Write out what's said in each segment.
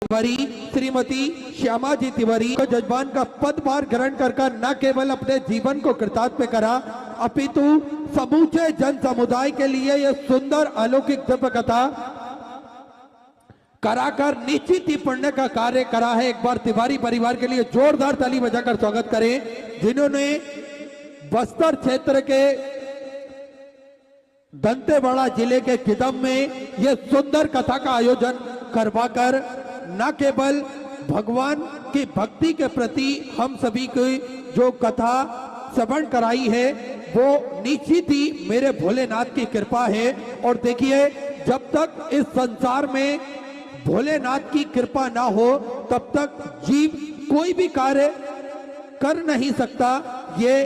तिवारी श्रीमती श्यामा जी तिवारी को जजमान का पदभार ग्रहण कर न केवल अपने जीवन को कृतार्थ करा अपितु समूचे जन समुदाय के लिए यह सुंदर अलौकिक दिव्य कथा कराकर निश्चित ही पढ़ने का कार्य करा है। एक बार तिवारी परिवार के लिए जोरदार ताली बजाकर स्वागत करें, जिन्होंने बस्तर क्षेत्र के दंतेवाड़ा जिले के किदम में यह सुंदर कथा का आयोजन करवाकर न केवल भगवान की भक्ति के प्रति हम सभी की जो कथा श्रवण कराई है वो निश्चित ही मेरे भोलेनाथ की कृपा है। और देखिए, जब तक इस संसार में भोलेनाथ की कृपा ना हो तब तक जीव कोई भी कार्य कर नहीं सकता। ये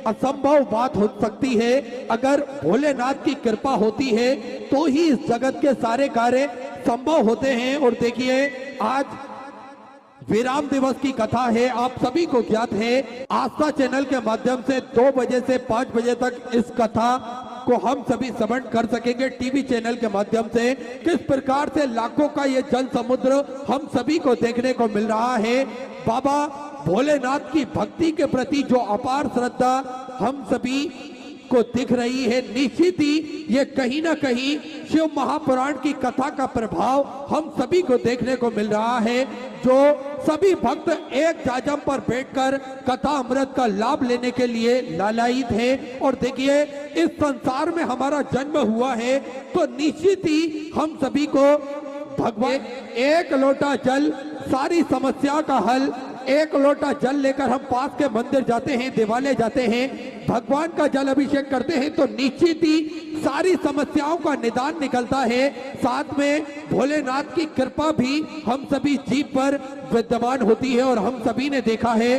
असंभव बात हो सकती है। अगर भोलेनाथ की कृपा होती है तो ही इस जगत के सारे कार्य संभव होते हैं। और देखिए, आज विराम दिवस की कथा है, आप सभी को ज्ञात है। आस्था चैनल के माध्यम से 2 बजे से 5 बजे तक इस कथा को हम सभी श्रवण कर सकेंगे। टीवी चैनल के माध्यम से किस प्रकार से लाखों का ये जन समुद्र हम सभी को देखने को मिल रहा है। बाबा भोलेनाथ की भक्ति के प्रति जो अपार श्रद्धा हम सभी को दिख रही है, निश्चित ही ये कहीं ना कहीं शिव महापुराण की कथा का प्रभाव हम सभी को देखने को मिल रहा है। जो सभी भक्त एक जाजम पर बैठकर कथा अमृत का लाभ लेने के लिए लालायित है। और देखिए, इस संसार में हमारा जन्म हुआ है तो निश्चित ही हम सभी को भगवान एक लोटा जल सारी समस्या का हल, एक लोटा जल लेकर हम पास के मंदिर जाते हैं, देवालय जाते हैं, भगवान का जल अभिषेक करते हैं तो निश्चित ही सारी समस्याओं का निदान निकलता है। साथ में भोलेनाथ की कृपा भी हम सभी जीव पर विद्यमान होती है और हम सभी ने देखा है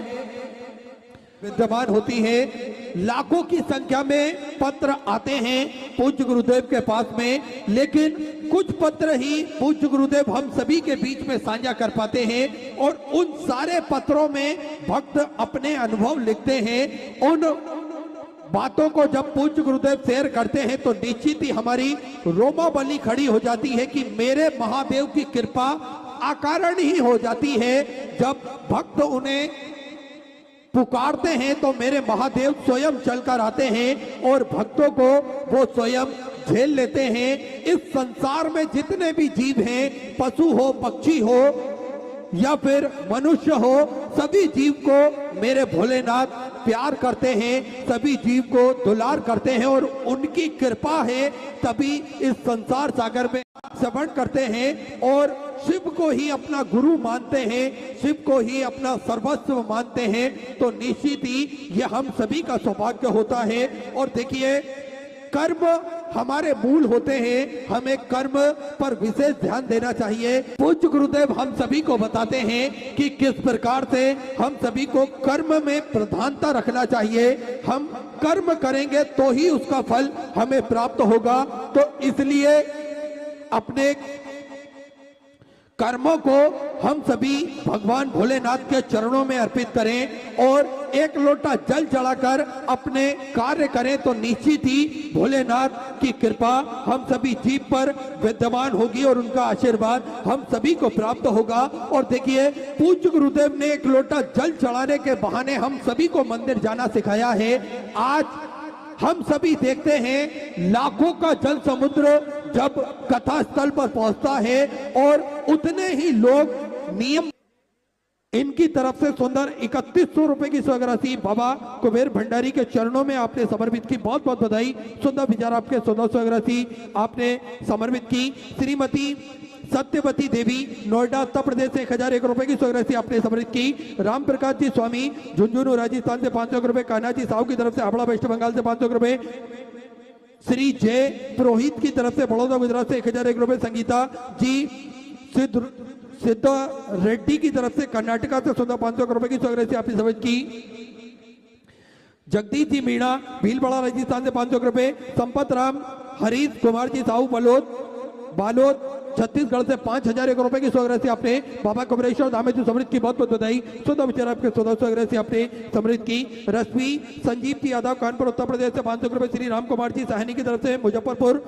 विद्यमान होती है। लाखों की संख्या में पत्र आते हैं पूज्य गुरुदेव के पास में, लेकिन कुछ पत्र ही पूज्य गुरुदेव हम सभी के बीच में साझा कर पाते हैं। और उन सारे पत्रों में भक्त अपने अनुभव लिखते हैं। उन बातों को जब पूज्य गुरुदेव शेयर करते हैं तो निश्चित ही हमारी रोमावली खड़ी हो जाती है कि मेरे महादेव की कृपा अकारण ही हो जाती है। जब भक्त उन्हें पुकारते हैं तो मेरे महादेव स्वयं चलकर आते हैं और भक्तों को वो स्वयं झेल लेते हैं। इस संसार में जितने भी जीव हैं, पशु हो, पक्षी हो या फिर मनुष्य हो, सभी जीव को मेरे भोलेनाथ प्यार करते हैं, सभी जीव को दुलार करते हैं और उनकी कृपा है तभी इस संसार सागर में श्रवण करते हैं और शिव को ही अपना गुरु मानते हैं, शिव को ही अपना सर्वस्व मानते हैं। तो निश्चित ही ये हम सभी का सौभाग्य होता है। और देखिए, कर्म हमारे मूल होते हैं, हमें कर्म पर विशेष ध्यान देना चाहिए। पूज्य गुरुदेव हम सभी को बताते हैं कि किस प्रकार से हम सभी को कर्म में प्रधानता रखना चाहिए। हम कर्म करेंगे तो ही उसका फल हमें प्राप्त होगा। तो इसलिए अपने कर्मों को हम सभी भगवान भोलेनाथ के चरणों में अर्पित करें और एक लोटा जल चढ़ाकर अपने कार्य करें तो निश्चित ही भोलेनाथ की कृपा हम सभी जीव पर विद्यमान होगी और उनका आशीर्वाद हम सभी को प्राप्त होगा। और देखिए, पूज्य गुरुदेव ने एक लोटा जल चढ़ाने के बहाने हम सभी को मंदिर जाना सिखाया है। आज हम सभी देखते हैं लाखों का जल समुद्र जब कथा स्थल पर पहुंचता है और उतने ही लोग नियम इनकी तरफ से सुंदर 3100 रुपए की स्वराशि बाबा कुबेर भंडारी के चरणों में आपने समर्पित की। बहुत बहुत बधाई। सुंदर विचार आपके, सुंदर स्वराशि आपने समर्पित की। श्रीमती सत्यवती देवी नोएडा उत्तर प्रदेश से 1001 रुपए की स्वराशि आपने समर्पित की। राम प्रकाश जी स्वामी झुंझुनू राजस्थान से 500 रुपए। कान्हा जी साहू की तरफ से हावड़ा वेस्ट बंगाल से 500 रुपए। श्री जय पुरोहित की तरफ से बड़ौदा गुजरात से 1001 रुपए। संगीता जी सिद्ध रेड्डी की तरफ से कर्नाटका से 500 रुपए की स्वराशि आपने समर्पित की। जगदीश जी मीणा भीलवाड़ा राजस्थान से 500 रुपए। संपत राम हरीश कुमार जी साहू बालोद छत्तीसगढ़ से 5001 रुपए की स्वराशि आपने बाबा कुबरेश्वर धाम में समृद्ध की। बहुत बहुत बधाई। 14 विचार आपके 14 स्वराशि आपने समृद्ध की। रश्मि संजीव जी यादव कानपुर उत्तर प्रदेश से 500 रुपए। श्री राम कुमार जी साहनी की तरफ से मुजफ्फरपुर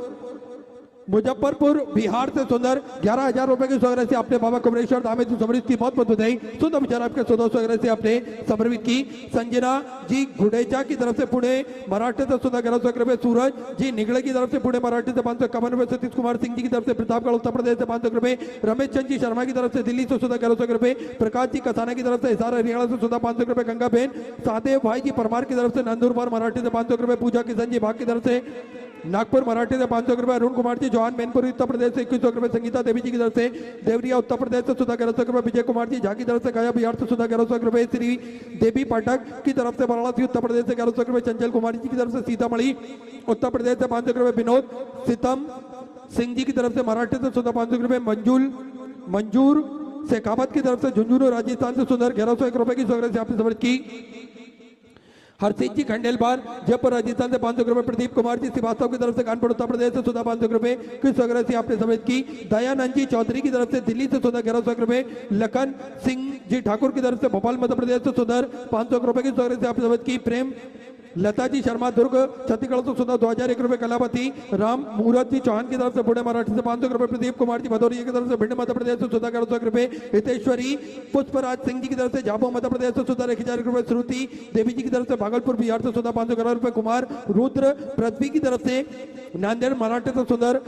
मुजफ्फरपुर बिहार से सुंदर 11,000 रुपए की सौगात से आपने बाबा कुमरेश्वर धाम में समर्पित की, बहुत बहुत बधाई। सुंदर विचार आपके 100 सौगात से आपने समर्पित की। संजना जी गुडेजा की तरफ से पुणे मराठे से सुंदर 1100 रुपए। सूरज जी निगड़े की तरफ से पुणे मराठे से 551 रुपए। सतीश कुमार सिंह जी की तरफ से प्रतापगढ़ उत्तर प्रदेश से 500 रुपए। रमेश चंद जी शर्मा की तरफ से दिल्ली से सुंदर 1100 रुपए। प्रकाश जी कसाना की तरफ से हिसार हरियाणा से सुंदर 500 रुपए। गंगा बहन सादेव भाई जी परमार की तरफ से नंदुरबार मराठी से 500 रुपए। पूजा किशन जी भाग की तरफ से नागपुर मराठी से 500 रुपए। अरुण कुमार जी जवान मैनपुरी उत्तर प्रदेश से 2100 रुपए। संगीता देवी जी की तरफ से देवरिया उत्तर प्रदेश से सुधा 1100 रुपए। विजय कुमार जी झा की तरफ से गया बिहार से सुधा 1100 रुपए। श्री देवी पाठक की तरफ से वाराणसी उत्तर प्रदेश से 1100 रुपए। चंचल कुमारी जी की तरफ से सीतामढ़ी उत्तर प्रदेश से 500 रुपए। विनोद सितम सिंह जी की तरफ से मराठी से सुधा 500 रुपए। मंजूर शेखावत की तरफ से झुंझुनू राजस्थान से सुंदर 1101 रुपए की सौगात से आपने समर्पित की। हरसिंह जी खंडेलवाल जयपुर राजस्थान से 500 रुपए। प्रदीप कुमार जी श्रीवास्तव की तरफ से कानपुर उत्तर प्रदेश से सुधा 500 रुपए की सौगात से आपने समर्पित की। दयानंद जी चौधरी की तरफ से दिल्ली से सुधा 1100 रुपए। लखन सिंह जी ठाकुर की तरफ से भोपाल मध्य प्रदेश से सुधर 500 रुपए की सौगात से आपने समर्पित की। प्रेम लता जी शर्मा दुर्ग छत्तीसगढ़ से सुधा 2001 रुपए। कलावती राम मूरत जी चौहान की तरफ से पुणे मराठी से 500 रुपए। प्रदीप कुमार जी भदौरिया की तरफ से भिंड मध्य प्रदेश से सुधा 1100 रुपए। हितेश्वरी पुष्पराज सिंह जी की तरफ से झाबुआ मध्य प्रदेश से सुधा 1000 रुपए। श्रुति देवी जी की तरफ से भागलपुर बिहार से सुधा 511 रुपए। कुमार रुद्र पृथ्वी की तरफ से नांदेड़ मराठी से सुंदर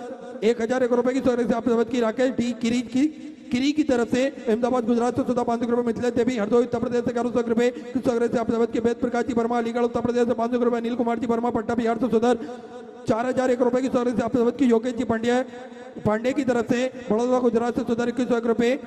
1001 रुपए की सौगात से आपने समर्पित की। राकेश डी किरी की तरफ से अहमदाबाद गुजरात से सुधा 500 रुपए। मिथिलेश देवी हरदोई उत्तर प्रदेश से 1100 रुपए की सौगात से आपने समर्पित की। वेद प्रकाश जी वर्मा अलीगढ़ उत्तर प्रदेश से 500 रुपए। अनिल कुमार जी वर्मा पट्टा बिहार से सुधर 4001 रुपए की सौगात से आपने समर्पित की। योगेश जी पांडे की तरफ से बड़ौदा गुजरात से सुधर 2100 रुपए।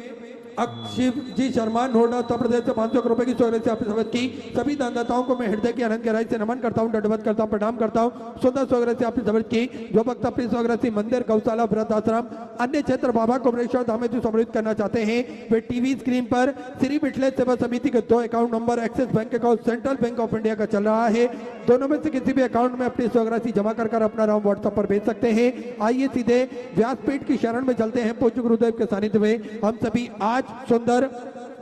अक्षिव जी शर्मा नोएडा उत्तर प्रदेश से 500 रुपए की सौगात से आपने समर्पित की। सभी दानदाताओं को मैं हृदय की अनंत गहराई से नमन करता हूँ, दंडवत करता हूँ, प्रणाम करता हूँ। सुंदर सौगात से आपने समर्पित की। जो भक्त अपनी सौगात से मंदिर गौशाला वृद्ध आश्रम अन्य क्षेत्र बाबा कुमरेश्वर धाम में समर्पित करना चाहते हैं वे टीवी स्क्रीन पर श्री मिथिलेश सेवा समिति के 2 account number axis bank account central bank of India का चल रहा है। दोनों में से किसी भी अकाउंट में अपनी सौगात जमा कर अपना नाम व्हाट्सएप पर भेज सकते हैं। आइए सीधे व्यासपीठ की शरण में चलते हैं। पूज्य गुरुदेव के सानिध्य में हम सभी आज सुंदर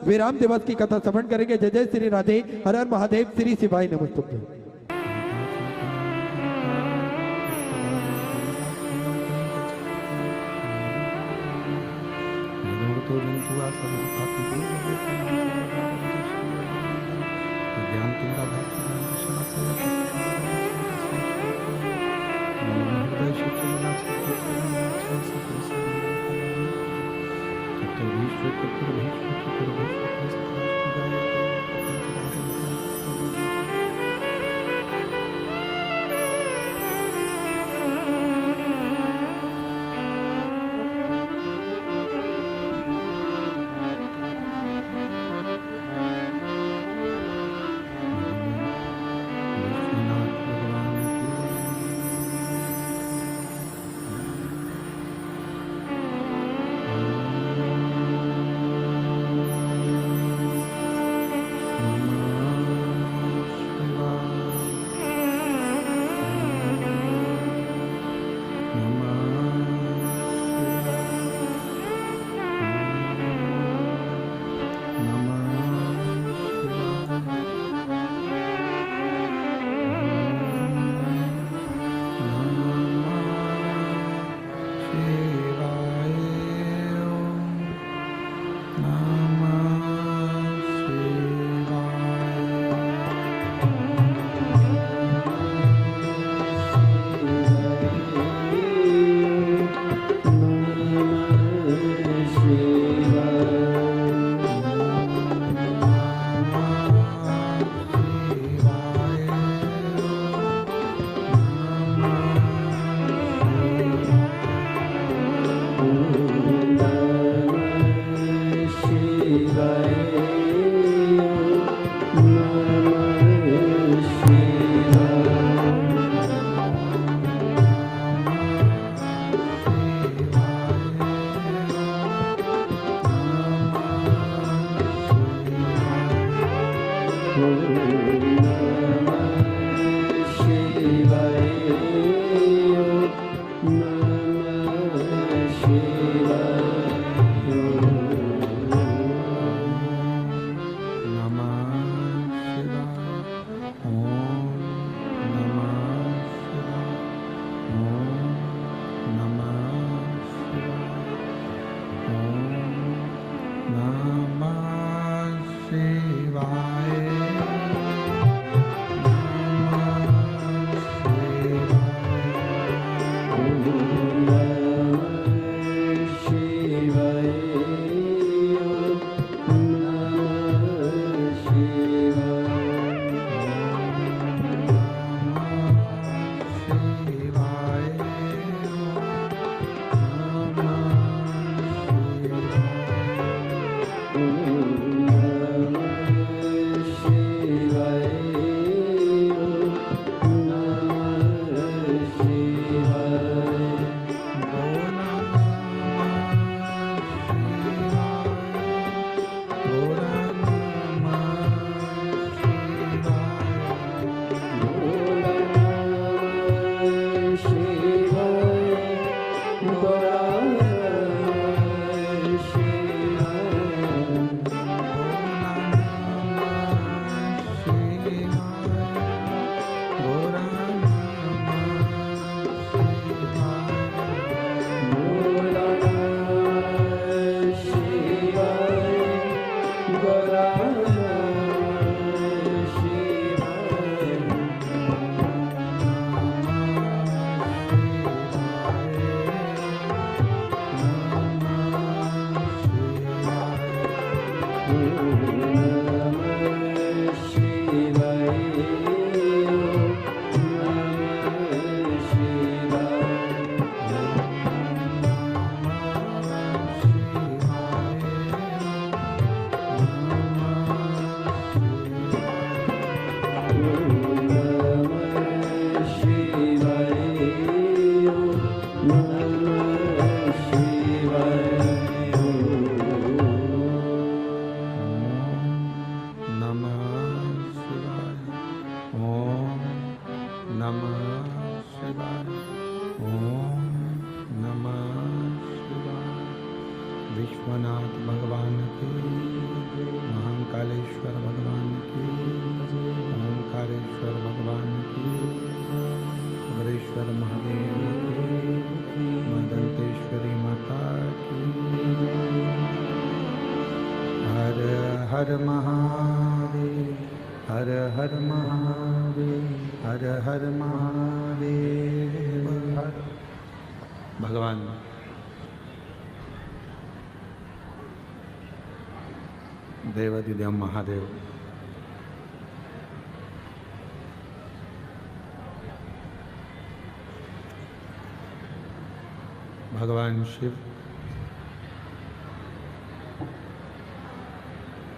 विराम दिवस की कथा श्रवण करेंगे। जय जय श्री राधे, हर हर महादेव, श्री शिवाय नमस्तुभ्यं। विश्वनाथ भगवान की, महाकालेश्वर भगवान की, ओंकारेश्वर भगवान की, अग्रेश्वर महादेव की, मां दंतेश्वरी माता की। हर हर महादेव, हर हर महादेव, हर हर महादेव। भगवान देवाधिदेव महादेव भगवान शिव,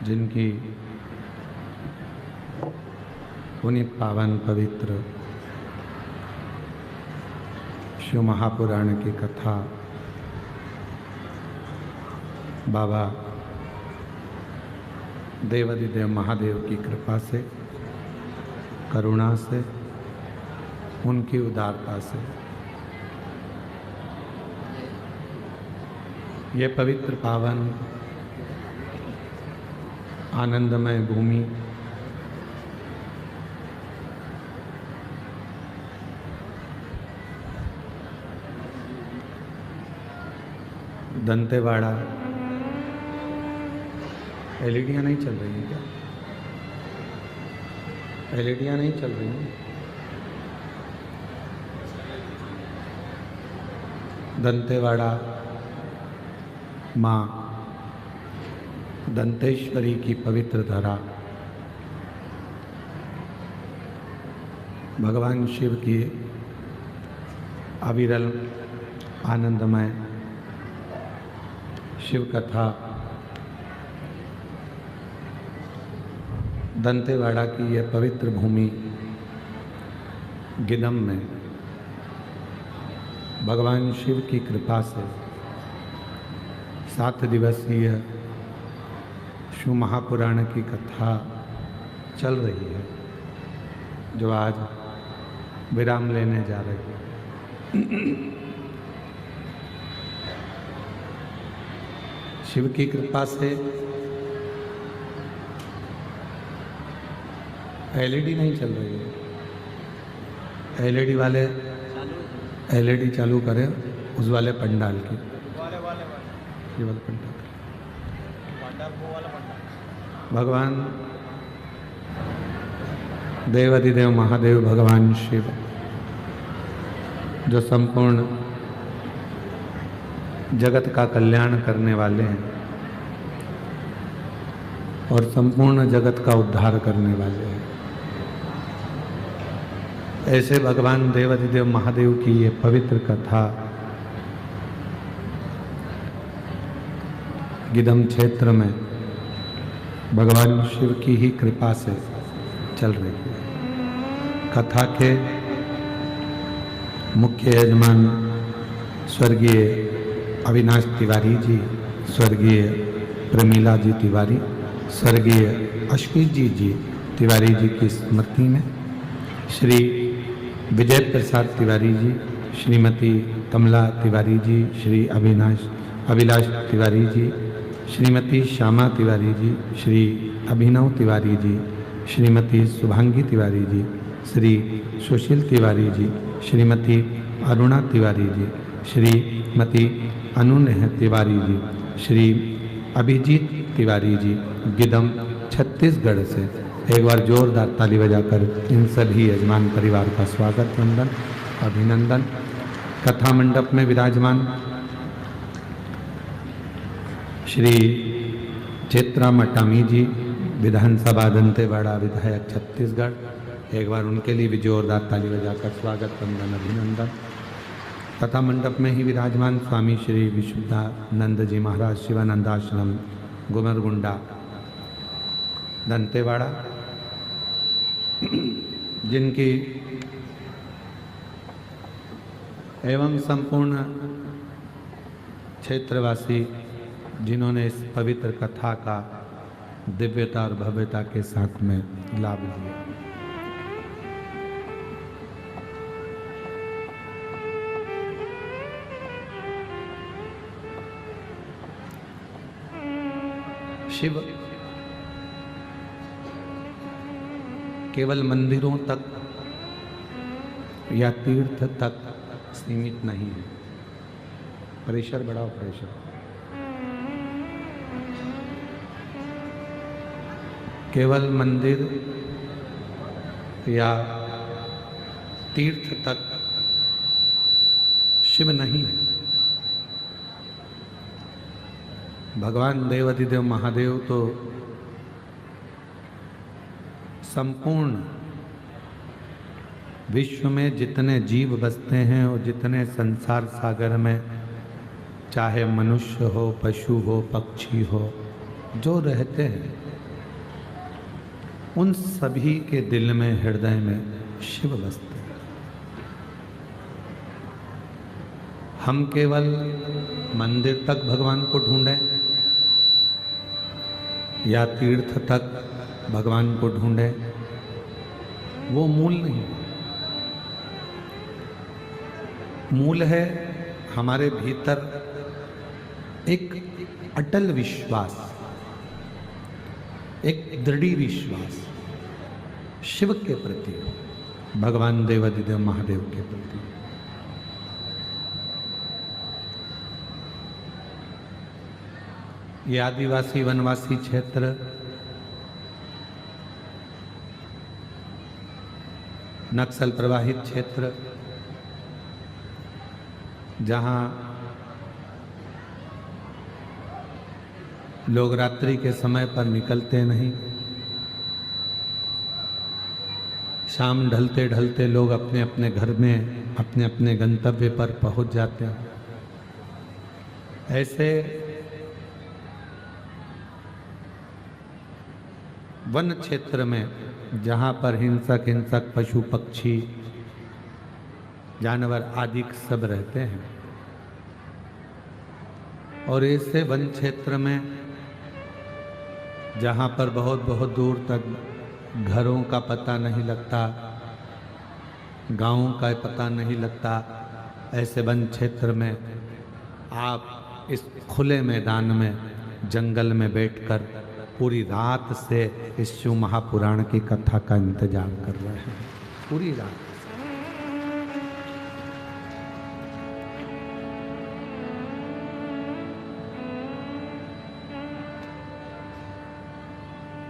जिनकी पुनीत पावन पवित्र शिव महापुराण की कथा बाबा देवाधिदेव महादेव की कृपा से, करुणा से, उनकी उदारता से ये पवित्र पावन आनंदमय भूमि दंतेवाड़ा। एलईडियाँ नहीं चल रही हैं क्या? एलईडियाँ नहीं चल रही हैं। दंतेवाड़ा माँ दंतेश्वरी की पवित्र धरा, भगवान शिव की अविरल आनंदमय शिव कथा दंतेवाड़ा की यह पवित्र भूमि गिदम में भगवान शिव की कृपा से 7 दिवसीय शिव महापुराण की कथा चल रही है, जो आज विराम लेने जा रही है। शिव की कृपा से एलईडी नहीं चल रही है। एलईडी वाले एलईडी चालू करें उस वाले पंडाल की, ये वाला पंडाल। भगवान देवाधिदेव महादेव भगवान शिव, जो संपूर्ण जगत का कल्याण करने वाले हैं और संपूर्ण जगत का उद्धार करने वाले हैं, ऐसे भगवान देवाधिदेव महादेव की ये पवित्र कथा गिदम क्षेत्र में भगवान शिव की ही कृपा से चल रही है। कथा के मुख्य यजमान स्वर्गीय अविनाश तिवारी जी, स्वर्गीय प्रमीला जी तिवारी, स्वर्गीय अश्विनी जी तिवारी जी की स्मृति में श्री विजय प्रसाद तिवारी जी, श्रीमती कमला तिवारी जी, श्री अभिलाष तिवारी जी, श्रीमती श्यामा तिवारी जी, श्री अभिनव तिवारी जी, श्रीमती शुभांगी तिवारी जी, श्री सुशील तिवारी जी, श्रीमती अरुणा तिवारी जी, श्रीमती अनुनेह तिवारी जी, श्री अभिजीत तिवारी जी, गिदम छत्तीसगढ़ से। एक बार जोरदार ताली बजाकर इन सभी यजमान परिवार का स्वागत, वंदन, अभिनंदन। कथा मंडप में विराजमान श्री चेत्रा मटामी जी, विधानसभा दंतेवाड़ा विधायक छत्तीसगढ़, एक बार उनके लिए भी जोरदार ताली बजाकर स्वागत, वंदन, अभिनंदन। कथा मंडप में ही विराजमान स्वामी श्री विशुद्धानंद जी महाराज, शिवानंदाश्रम, गुमरगुंडा, दंतेवाड़ा, जिनकी एवं संपूर्ण क्षेत्रवासी जिन्होंने इस पवित्र कथा का दिव्यता और भव्यता के साथ में लाभ लिया। शिव केवल मंदिरों तक या तीर्थ तक सीमित नहीं है। प्रेशर बढ़ाओ, प्रेशर। केवल मंदिर या तीर्थ तक शिव नहीं है। भगवान देवाधिदेव महादेव तो संपूर्ण विश्व में जितने जीव बसते हैं और जितने संसार सागर में, चाहे मनुष्य हो, पशु हो, पक्षी हो, जो रहते हैं, उन सभी के दिल में, हृदय में शिव बसते हैं। हम केवल मंदिर तक भगवान को ढूंढें या तीर्थ तक भगवान को ढूंढें, वो मूल नहीं है। मूल है हमारे भीतर एक अटल विश्वास, एक दृढ़ विश्वास शिव के प्रति, भगवान देवाधिदेव महादेव के प्रति। ये आदिवासी वनवासी क्षेत्र, नक्सल प्रभावित क्षेत्र, जहाँ लोग रात्रि के समय पर निकलते नहीं, शाम ढलते ढलते लोग अपने अपने घर में, अपने अपने गंतव्य पर पहुंच जाते हैं। ऐसे वन क्षेत्र में जहाँ पर हिंसक पशु पक्षी जानवर आदि सब रहते हैं, और ऐसे वन क्षेत्र में जहाँ पर बहुत बहुत दूर तक घरों का पता नहीं लगता, गांवों का पता नहीं लगता, ऐसे वन क्षेत्र में आप इस खुले मैदान में, जंगल में बैठकर पूरी रात से इस शिव महापुराण की कथा का इंतजार कर रहे हैं। पूरी रात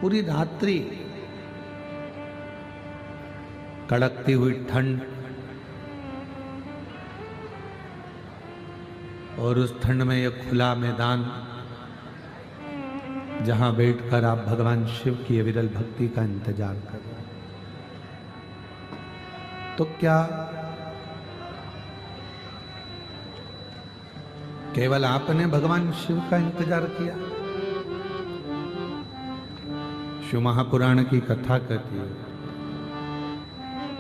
पूरी रात्रि, कड़कती हुई ठंड, और उस ठंड में यह खुला मैदान जहां बैठकर आप भगवान शिव की विरल भक्ति का इंतजार कर रहे हैं। तो क्या केवल आपने भगवान शिव का इंतजार किया? शिव महापुराण की कथा कहती है,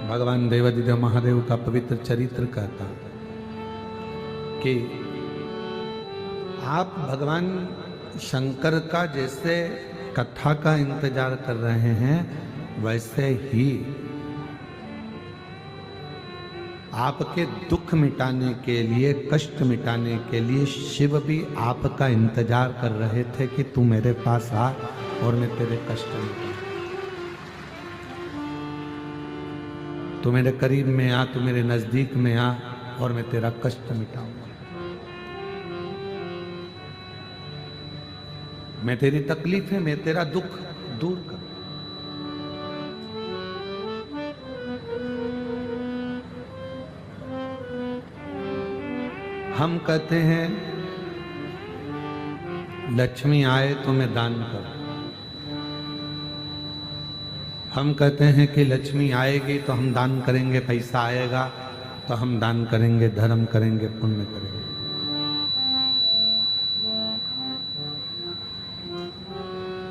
भगवान देवाधिदेव महादेव का पवित्र चरित्र कहता कि आप भगवान शंकर का जैसे कथा का इंतजार कर रहे हैं, वैसे ही आपके दुख मिटाने के लिए, कष्ट मिटाने के लिए शिव भी आपका इंतजार कर रहे थे कि तू मेरे पास आ और मैं तेरे कष्ट मिटाऊं। तू मेरे करीब में आ, तू मेरे नजदीक में आ और मैं तेरा कष्ट मिटाऊंगा। मैं तेरी तकलीफें, मैं तेरा दुख दूर कर। हम कहते हैं लक्ष्मी आए तो मैं दान करूं। हम कहते हैं कि लक्ष्मी आएगी तो हम दान करेंगे, पैसा आएगा तो हम दान करेंगे, धर्म करेंगे, पुण्य करेंगे।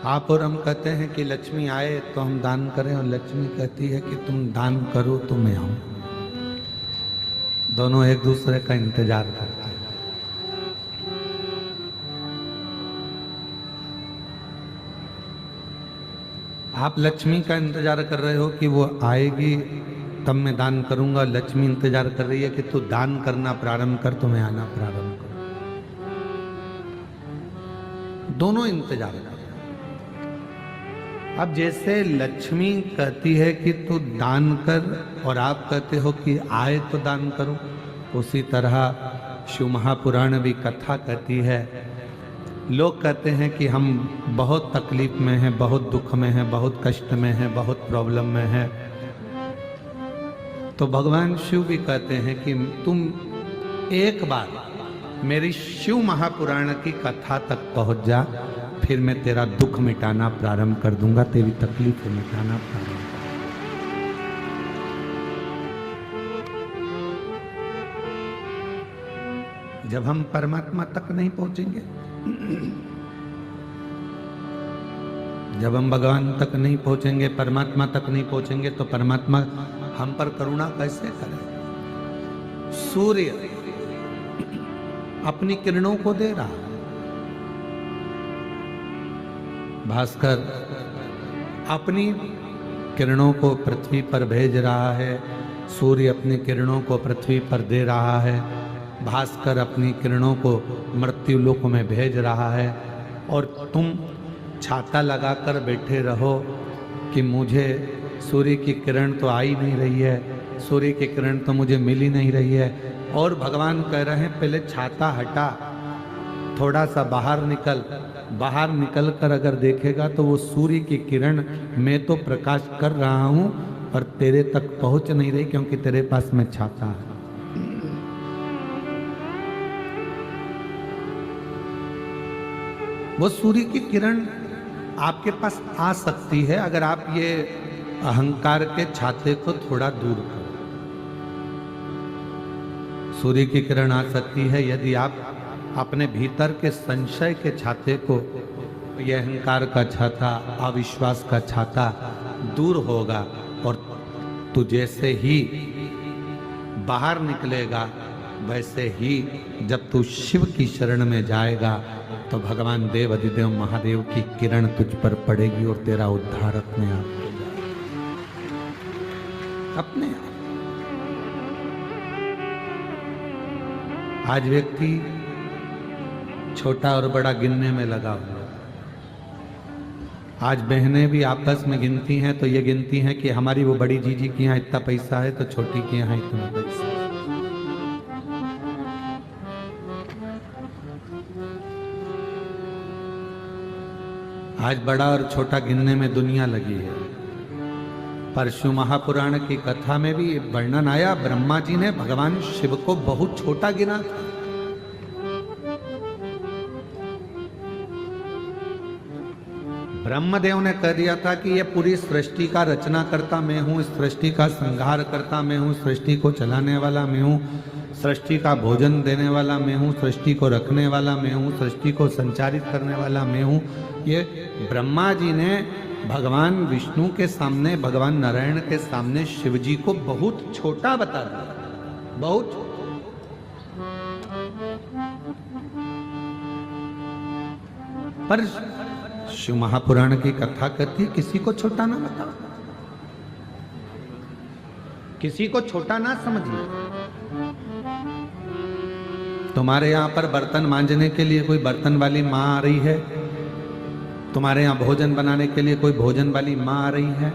आप और हम कहते हैं कि लक्ष्मी आए तो हम दान करें, और लक्ष्मी कहती है कि तुम दान करो तो मैं आऊं। दोनों एक दूसरे का इंतजार करते हैं। आप लक्ष्मी का इंतजार कर रहे हो कि वो आएगी तब मैं दान करूंगा, लक्ष्मी इंतजार कर रही है कि तू दान करना प्रारंभ कर तो मैं आना प्रारंभ करूं। दोनों इंतजार कर रहे हैं। अब जैसे लक्ष्मी कहती है कि तू दान कर और आप कहते हो कि आए तो दान करूं, उसी तरह शिव महापुराण भी कथा कहती है। लोग कहते हैं कि हम बहुत तकलीफ में हैं, बहुत दुख में हैं, बहुत कष्ट में हैं, बहुत प्रॉब्लम में हैं, तो भगवान शिव भी कहते हैं कि तुम एक बार मेरी शिव महापुराण की कथा तक पहुंच जा, फिर मैं तेरा दुख मिटाना प्रारंभ कर दूंगा, तेरी तकलीफ मिटाना प्रारंभ कर। जब हम परमात्मा तक नहीं पहुंचेंगे, जब हम भगवान तक नहीं पहुंचेंगे, परमात्मा तक नहीं पहुंचेंगे, तो परमात्मा हम पर करुणा कैसे करे? सूर्य अपनी किरणों को दे रहा, भास्कर अपनी किरणों को पृथ्वी पर भेज रहा है, सूर्य अपनी किरणों को पृथ्वी पर दे रहा है, भास्कर अपनी किरणों को मृत्यु लोक में भेज रहा है, और तुम छाता लगाकर बैठे रहो कि मुझे सूर्य की किरण तो आ ही नहीं रही है, सूर्य की किरण तो मुझे मिल ही नहीं रही है। और भगवान कह रहे हैं पहले छाता हटा, थोड़ा सा बाहर निकल, बाहर निकल कर अगर देखेगा तो वो सूर्य की किरण मैं तो प्रकाश कर रहा हूं पर तेरे तक पहुंच नहीं रही, क्योंकि तेरे पास में छाता है। वो सूर्य की किरण आपके पास आ सकती है अगर आप ये अहंकार के छाते को थोड़ा दूर करो। सूर्य की किरण आ सकती है यदि आप अपने भीतर के संशय के छाते को, यह अहंकार का छाता, अविश्वास का छाता दूर होगा, और तू जैसे ही बाहर निकलेगा वैसे ही जब तू शिव की शरण में जाएगा तो भगवान देव अधिदेव महादेव की किरण तुझ पर पड़ेगी और तेरा उद्धार अपने आप हो जाएगा, अपने आप। आज व्यक्ति छोटा और बड़ा गिनने में लगा हुआ। आज बहनें भी आपस में गिनती हैं तो ये गिनती हैं कि हमारी वो बड़ी जीजी के यहाँ इतना पैसा है तो छोटी के यहाँ इतना पैसा है। आज बड़ा और छोटा गिनने में दुनिया लगी है। पर शिव महापुराण की कथा में भी वर्णन आया, ब्रह्मा जी ने भगवान शिव को बहुत छोटा गिना था। ब्रह्मदेव ने कह दिया था कि यह पूरी सृष्टि का रचना करता मैं हूं, इस सृष्टि का संहार करता मैं हूं, सृष्टि को चलाने वाला मैं हूं, सृष्टि का भोजन देने वाला मैं हूँ, सृष्टि को रखने वाला मैं हूँ, सृष्टि को संचारित करने वाला मैं हूँ। ये ब्रह्मा जी ने भगवान विष्णु के सामने, भगवान नारायण के सामने शिव जी को बहुत छोटा बता दिया, बहुत छोटा। पर शिव महापुराण की कथा कहती किसी को छोटा ना बताओ, किसी को छोटा ना समझिए। तुम्हारे यहां पर बर्तन मांजने के लिए कोई बर्तन वाली माँ आ रही है, तुम्हारे यहाँ भोजन बनाने के लिए कोई भोजन वाली माँ आ रही है,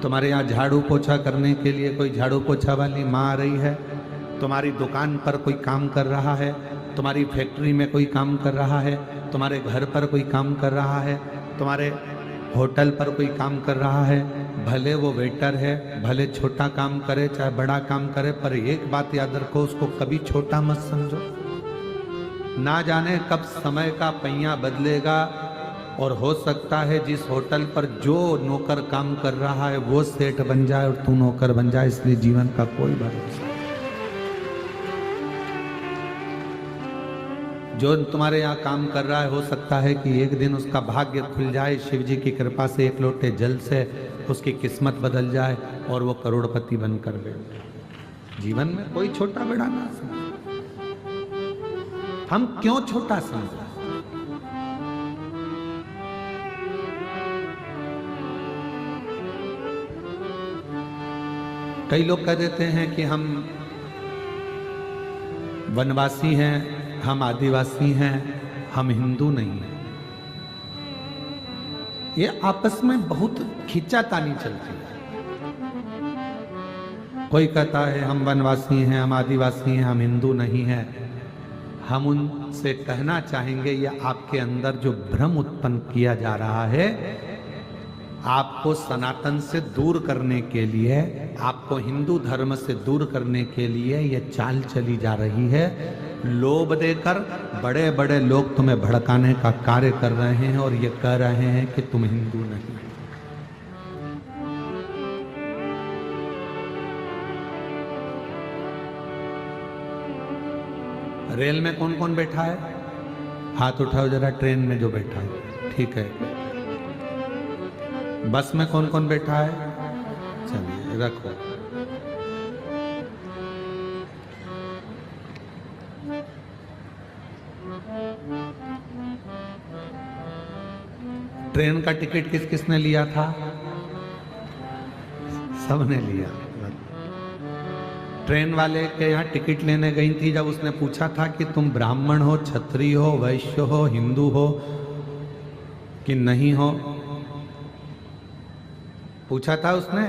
तुम्हारे यहाँ झाड़ू पोछा करने के लिए कोई झाड़ू पोछा वाली माँ आ रही है, तुम्हारी दुकान पर कोई काम कर रहा है, तुम्हारी फैक्ट्री में कोई काम कर रहा है, तुम्हारे घर पर कोई काम कर रहा है, तुम्हारे होटल पर कोई काम कर रहा है, भले वो वेटर है, भले छोटा काम करे चाहे बड़ा काम करे, पर एक बात याद रखो, उसको कभी छोटा मत समझो। ना जाने कब समय का पहिया बदलेगा और हो सकता है जिस होटल पर जो नौकर काम कर रहा है वो सेठ बन जाए और तू नौकर बन जाए, इसलिए जीवन का कोई भरोसा। जो तुम्हारे यहाँ काम कर रहा है हो सकता है कि एक दिन उसका भाग्य खुल जाए, शिव जी की कृपा से एक लोटे जल से उसकी किस्मत बदल जाए और वो करोड़पति बनकर बैठे। जीवन में कोई छोटा बड़ा ना समझे। हम क्यों छोटा समझे? कई लोग कह देते हैं कि हम वनवासी हैं, हम आदिवासी हैं, हम हिंदू नहीं हैं। ये आपस में बहुत खींचातानी चलती है। कोई कहता है हम वनवासी हैं, हम आदिवासी हैं, हम हिंदू नहीं हैं। हम उनसे कहना चाहेंगे ये आपके अंदर जो भ्रम उत्पन्न किया जा रहा है, आपको सनातन से दूर करने के लिए, आपको हिंदू धर्म से दूर करने के लिए ये चाल चली जा रही है। लोभ देकर बड़े बड़े लोग तुम्हें भड़काने का कार्य कर रहे हैं और ये कह रहे हैं कि तुम हिंदू नहीं। रेल में कौन कौन बैठा है? हाथ उठाओ जरा। ट्रेन में जो बैठा है, ठीक है। बस में कौन कौन बैठा है? चलिए रखो। ट्रेन का टिकट किस किसने लिया था? सबने लिया। ट्रेन वाले के यहाँ टिकट लेने गई थी, जब उसने पूछा था कि तुम ब्राह्मण हो, क्षत्रिय हो, वैश्य हो, हिंदू हो कि नहीं हो, पूछा था उसने?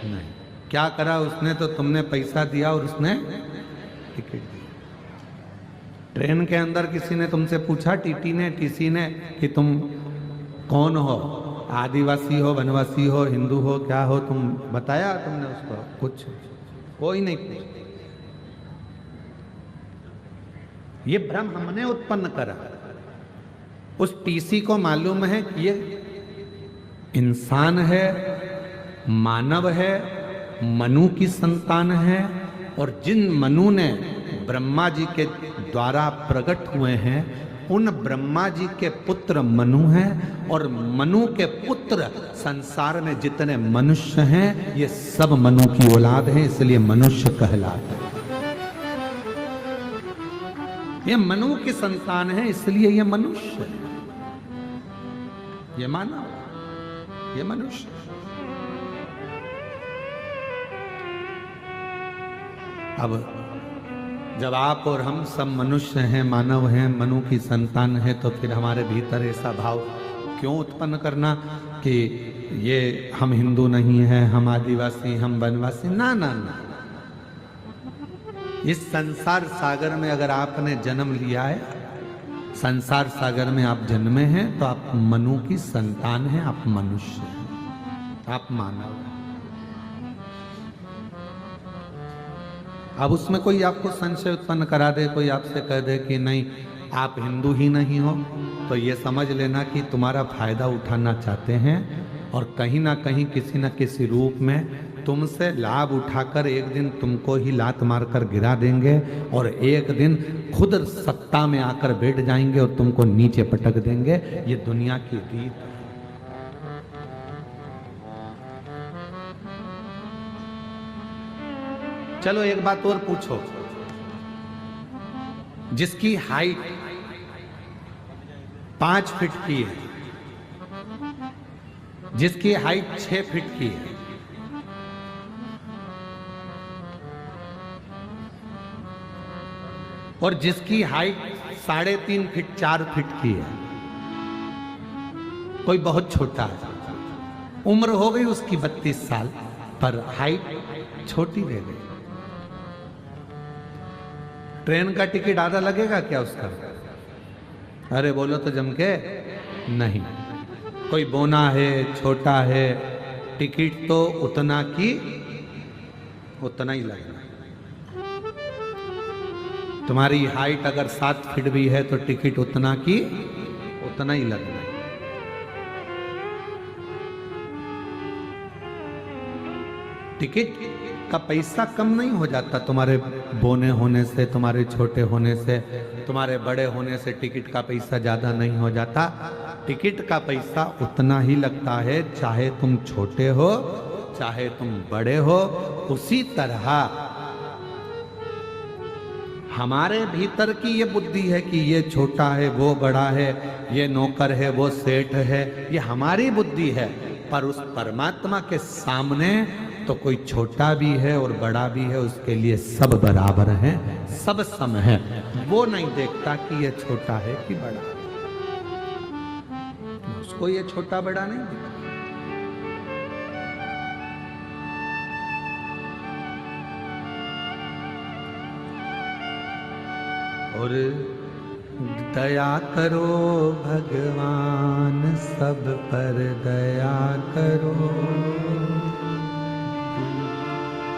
नहीं। क्या करा उसने? तो तुमने पैसा दिया और उसने टिकट दिया। ट्रेन के अंदर किसी ने तुमसे पूछा, टीटी ने, टीसी ने, कि तुम कौन हो? आदिवासी हो, वनवासी हो, हिंदू हो, क्या हो? तुम बताया तुमने उसको? कुछ कोई नहीं पूछता। ये भ्रम हमने उत्पन्न करा। उस टीसी को मालूम है कि ये इंसान है, मानव है, मनु की संतान है, और जिन मनु ने ब्रह्मा जी के द्वारा प्रकट हुए हैं उन ब्रह्मा जी के पुत्र मनु हैं, और मनु के पुत्र संसार में जितने मनुष्य हैं ये सब मनु की औलाद हैं, इसलिए मनुष्य कहलाते हैं। ये मनु की संतान है इसलिए ये मनुष्य है, ये मानव, ये मनुष्य। अब जब आप और हम सब मनुष्य हैं, मानव हैं, मनु की संतान है, तो फिर हमारे भीतर ऐसा भाव क्यों उत्पन्न करना कि ये हम हिंदू नहीं हैं, हम आदिवासी, हम वनवासी? ना ना ना। इस संसार सागर में अगर आपने जन्म लिया है, संसार सागर में आप जन्मे हैं, तो आप मनु की संतान हैं, आप मनुष्य हैं, आप मानव हैं। अब उसमें कोई आपको संशय उत्पन्न करा दे, कोई आपसे कह दे कि नहीं आप हिंदू ही नहीं हो, तो ये समझ लेना कि तुम्हारा फायदा उठाना चाहते हैं और कहीं ना कहीं किसी न किसी रूप में तुमसे लाभ उठाकर एक दिन तुमको ही लात मारकर गिरा देंगे और एक दिन खुद सत्ता में आकर बैठ जाएंगे और तुमको नीचे पटक देंगे। ये दुनिया की रीत है। चलो एक बात और पूछो, जिसकी हाइट 5 फीट की है, जिसकी हाइट 6 फीट की है, और जिसकी हाइट 3.5 फीट 4 फीट की है, कोई बहुत छोटा है, उम्र हो गई उसकी 32 साल, पर हाइट छोटी रह गई। ट्रेन का टिकट आधा लगेगा क्या उसका? अरे बोलो तो जम के नहीं। कोई बोना है, छोटा है, टिकट तो उतना की उतना ही लगना। तुम्हारी हाइट अगर 7 फीट भी है तो टिकट उतना की उतना ही लगना। टिकट का पैसा कम नहीं हो जाता तुम्हारे बोने होने से, तुम्हारे छोटे होने से, तुम्हारे बड़े होने से टिकट का पैसा ज्यादा नहीं हो जाता। टिकट का पैसा उतना ही लगता है, चाहे तुम छोटे हो चाहे तुम बड़े हो। उसी तरह हमारे भीतर की ये बुद्धि है कि ये छोटा है वो बड़ा है, ये नौकर है वो सेठ है, ये हमारी बुद्धि है। पर उस परमात्मा के सामने तो कोई छोटा भी है और बड़ा भी है, उसके लिए सब बराबर हैं, सब सम है। वो नहीं देखता कि ये छोटा है कि बड़ा है, उसको ये छोटा बड़ा नहीं दिखता। और दया करो भगवान, सब पर दया करो,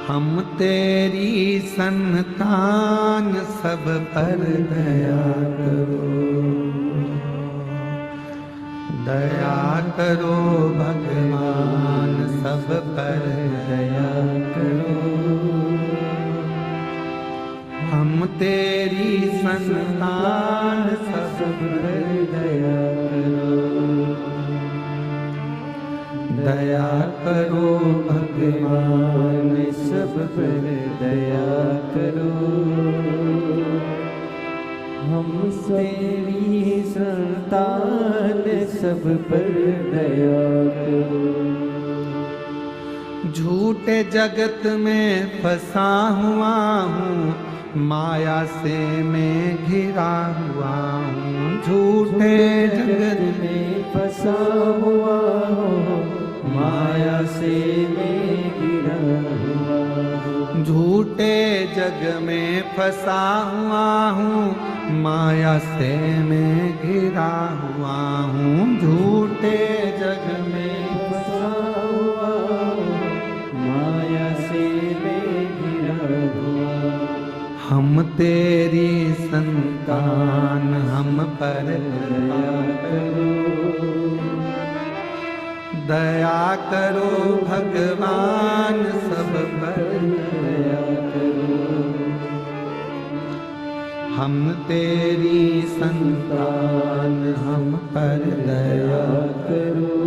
हम तेरी संतान, सब पर दया करो। दया करो भगवान, सब पर दया करो, हम तेरी संतान, सब पर दया करो। दया करो भगवान, सब पर दया करो, हम तेरी संतान, सब पर दया करो। झूठे जगत में फंसा हुआ हूँ, माया से मैं घिरा हुआ हूँ। झूठे जगत में फंसा हुआ हूँ, माया से मैं घिरा हुआ हूँ। झूठे जग में फंसा हुआ हूँ, माया से मैं घिरा हुआ हूँ। झूठे जग में फंसा हुआ हूँ, माया से मैं घिरा हुआ। हम तेरी संतान, हम पर दया करो। दया करो भगवान, सब पर दया करो, हम तेरी संतान, हम पर दया करो।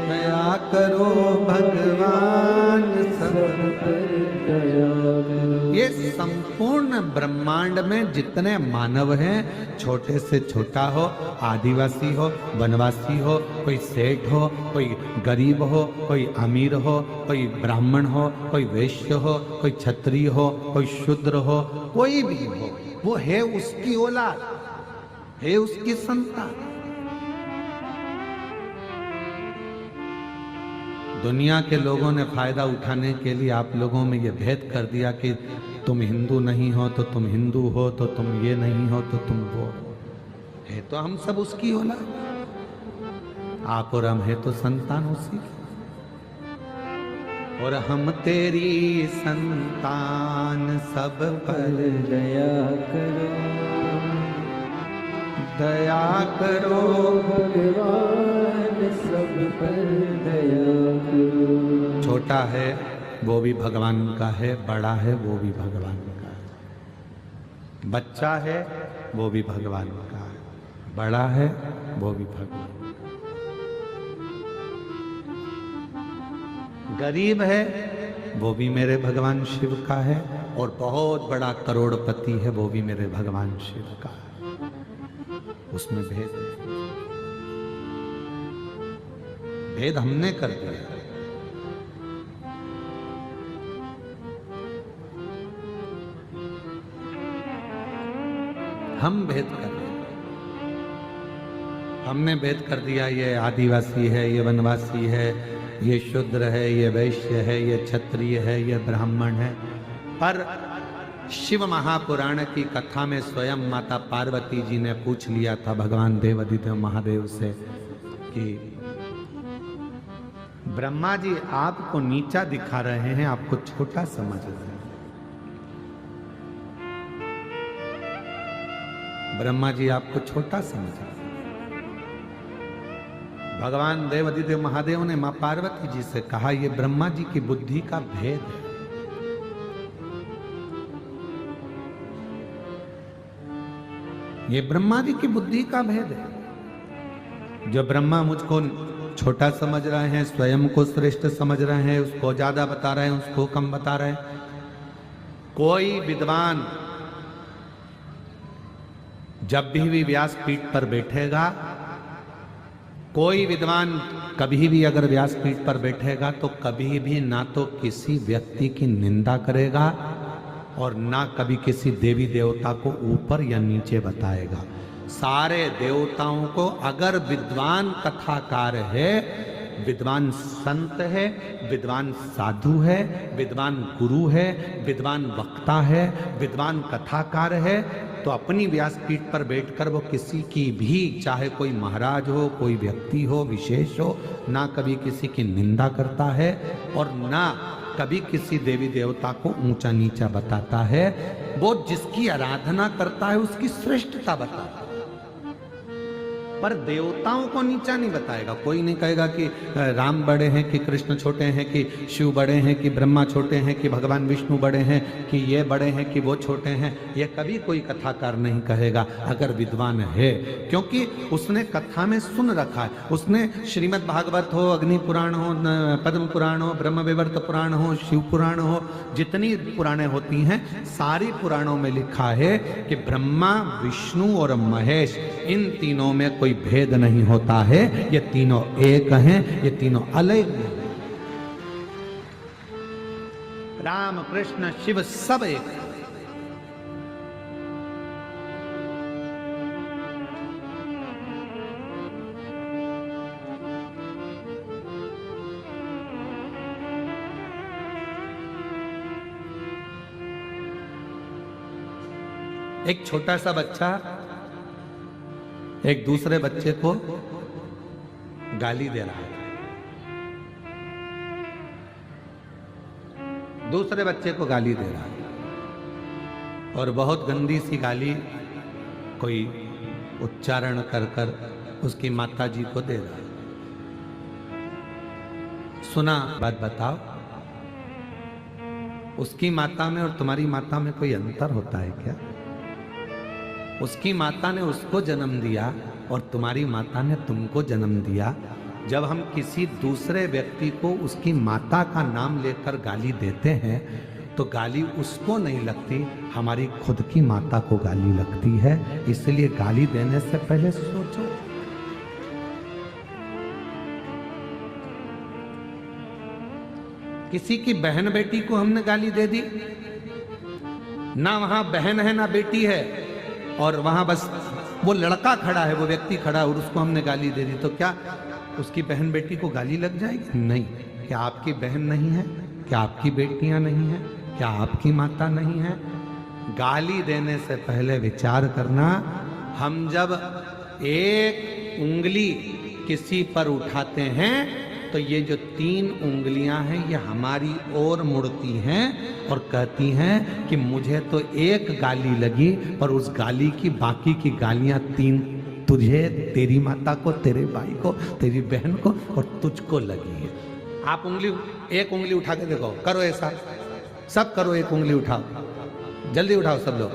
दया करो भगवान, सब पर दया करो। ये संपूर्ण ब्रह्मांड में जितने मानव हैं, छोटे से छोटा हो, आदिवासी हो, वनवासी हो, कोई सेठ हो, कोई गरीब हो, कोई अमीर हो, कोई ब्राह्मण हो, कोई वैश्य हो, कोई क्षत्रिय हो, कोई शूद्र हो, कोई भी हो, वो है उसकी औलाद, है उसकी संतान। दुनिया के लोगों ने फायदा उठाने के लिए आप लोगों में ये भेद कर दिया कि तुम हिंदू नहीं हो तो तुम हिंदू हो, तो तुम ये नहीं हो तो तुम वो हो। है तो हम सब उसकी औलाद, आप और हम है तो संतान उसी की। और हम तेरी संतान, सब पर दया करो। दया करो भगवान, सब पर दया करो। छोटा है वो भी भगवान का है, बड़ा है वो भी भगवान का है, बच्चा है वो भी भगवान का है, बड़ा है वो भी भगवान का है, गरीब है वो भी मेरे भगवान शिव का है, और बहुत बड़ा करोड़पति है वो भी मेरे भगवान शिव का है। उसमें भेद है, भेद हमने कर दिया। हम भेद कर दिया, हमने भेद कर दिया, ये आदिवासी है, ये वनवासी है, ये शूद्र है, ये वैश्य है, ये क्षत्रिय है, ये ब्राह्मण है। पर शिव महापुराण की कथा में स्वयं माता पार्वती जी ने पूछ लिया था भगवान देवादिदेव महादेव से कि ब्रह्मा जी आपको नीचा दिखा रहे हैं, आपको छोटा समझ रहे हैं। ब्रह्मा जी आपको छोटा समझ रहे हैं। भगवान देवादिदेव महादेव ने मां पार्वती जी से कहा, यह ब्रह्मा जी की बुद्धि का भेद है। ये ब्रह्मा जी की बुद्धि का भेद है। जो ब्रह्मा मुझको छोटा समझ रहे हैं, स्वयं को श्रेष्ठ समझ रहे हैं, उसको ज्यादा बता रहे हैं, उसको कम बता रहे हैं। कोई विद्वान जब भी व्यासपीठ पर बैठेगा, कोई विद्वान कभी भी अगर व्यासपीठ पर बैठेगा तो कभी भी ना तो किसी व्यक्ति की निंदा करेगा और ना कभी किसी देवी देवता को ऊपर या नीचे बताएगा। सारे देवताओं को, अगर विद्वान कथाकार है, विद्वान संत है, विद्वान साधु है, विद्वान गुरु है, विद्वान वक्ता है, विद्वान कथाकार है, तो अपनी व्यासपीठ पर बैठकर वो किसी की भी, चाहे कोई महाराज हो, कोई व्यक्ति हो, विशेष हो, ना कभी किसी की निंदा करता है और ना कभी किसी देवी देवता को ऊंचा नीचा बताता है। वो जिसकी आराधना करता है उसकी श्रेष्ठता बताता है, पर देवताओं को नीचा नहीं बताएगा। कोई नहीं कहेगा कि राम बड़े हैं, कि कृष्ण छोटे हैं, कि शिव बड़े हैं, कि ब्रह्मा छोटे हैं, कि भगवान विष्णु बड़े हैं, कि ये बड़े हैं, कि वो छोटे हैं। ये कभी कोई कथाकार नहीं कहेगा अगर विद्वान है, क्योंकि उसने कथा में सुन रखा है। उसने श्रीमद् भागवत हो, अग्नि पुराण हो, पद्म पुराण हो, ब्रह्म विवर्त पुराण हो, शिव पुराण हो, जितनी पुराणे होती हैं सारी पुराणों में लिखा है कि ब्रह्मा, विष्णु और महेश, इन तीनों में कोई भेद नहीं होता है। ये तीनों एक हैं, ये तीनों अलग हैं। राम, कृष्ण, शिव सब एक है। एक छोटा सा बच्चा एक दूसरे बच्चे को गाली दे रहा है, दूसरे बच्चे को गाली दे रहा है और बहुत गंदी सी गाली कोई उच्चारण कर कर उसकी माता जी को दे रहा है। सुना, बात बताओ, उसकी माता में और तुम्हारी माता में कोई अंतर होता है क्या? उसकी माता ने उसको जन्म दिया और तुम्हारी माता ने तुमको जन्म दिया। जब हम किसी दूसरे व्यक्ति को उसकी माता का नाम लेकर गाली देते हैं तो गाली उसको नहीं लगती, हमारी खुद की माता को गाली लगती है। इसलिए गाली देने से पहले सोचो। किसी की बहन बेटी को हमने गाली दे दी, ना वहां बहन है ना बेटी है, और वहां बस वो लड़का खड़ा है, वो व्यक्ति खड़ा है और उसको हमने गाली दे दी, तो क्या उसकी बहन बेटी को गाली लग जाएगी? नहीं। क्या आपकी बहन नहीं है? क्या आपकी बेटियां नहीं है? क्या आपकी माता नहीं है? गाली देने से पहले विचार करना। हम जब एक उंगली किसी पर उठाते हैं तो ये जो 3 उंगलियां हैं ये हमारी ओर मुड़ती हैं और कहती हैं कि मुझे तो एक गाली लगी, पर उस गाली की बाकी की गालियां 3 तुझे, तेरी माता को, तेरे भाई को, तेरी बहन को और तुझको लगी है। आप उंगली, एक उंगली उठा के देखो, करो ऐसा, सब करो, एक उंगली उठाओ, जल्दी उठाओ सब लोग,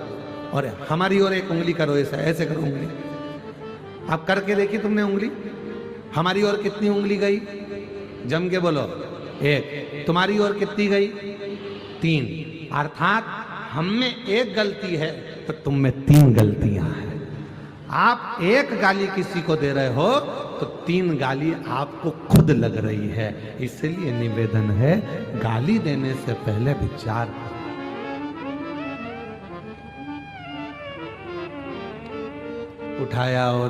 और हमारी ओर एक उंगली करो, ऐसा ऐसे करो उंगली। आप करके देखी तुमने उंगली? हमारी ओर कितनी उंगली गई? जम के बोलो, एक। तुम्हारी ओर कितनी गई? 3। अर्थात हम में एक गलती है तो तुम में 3 गलतियां हैं। आप एक गाली किसी को दे रहे हो तो 3 गाली आपको खुद लग रही है। इसलिए निवेदन है, गाली देने से पहले विचार करो। उठाया और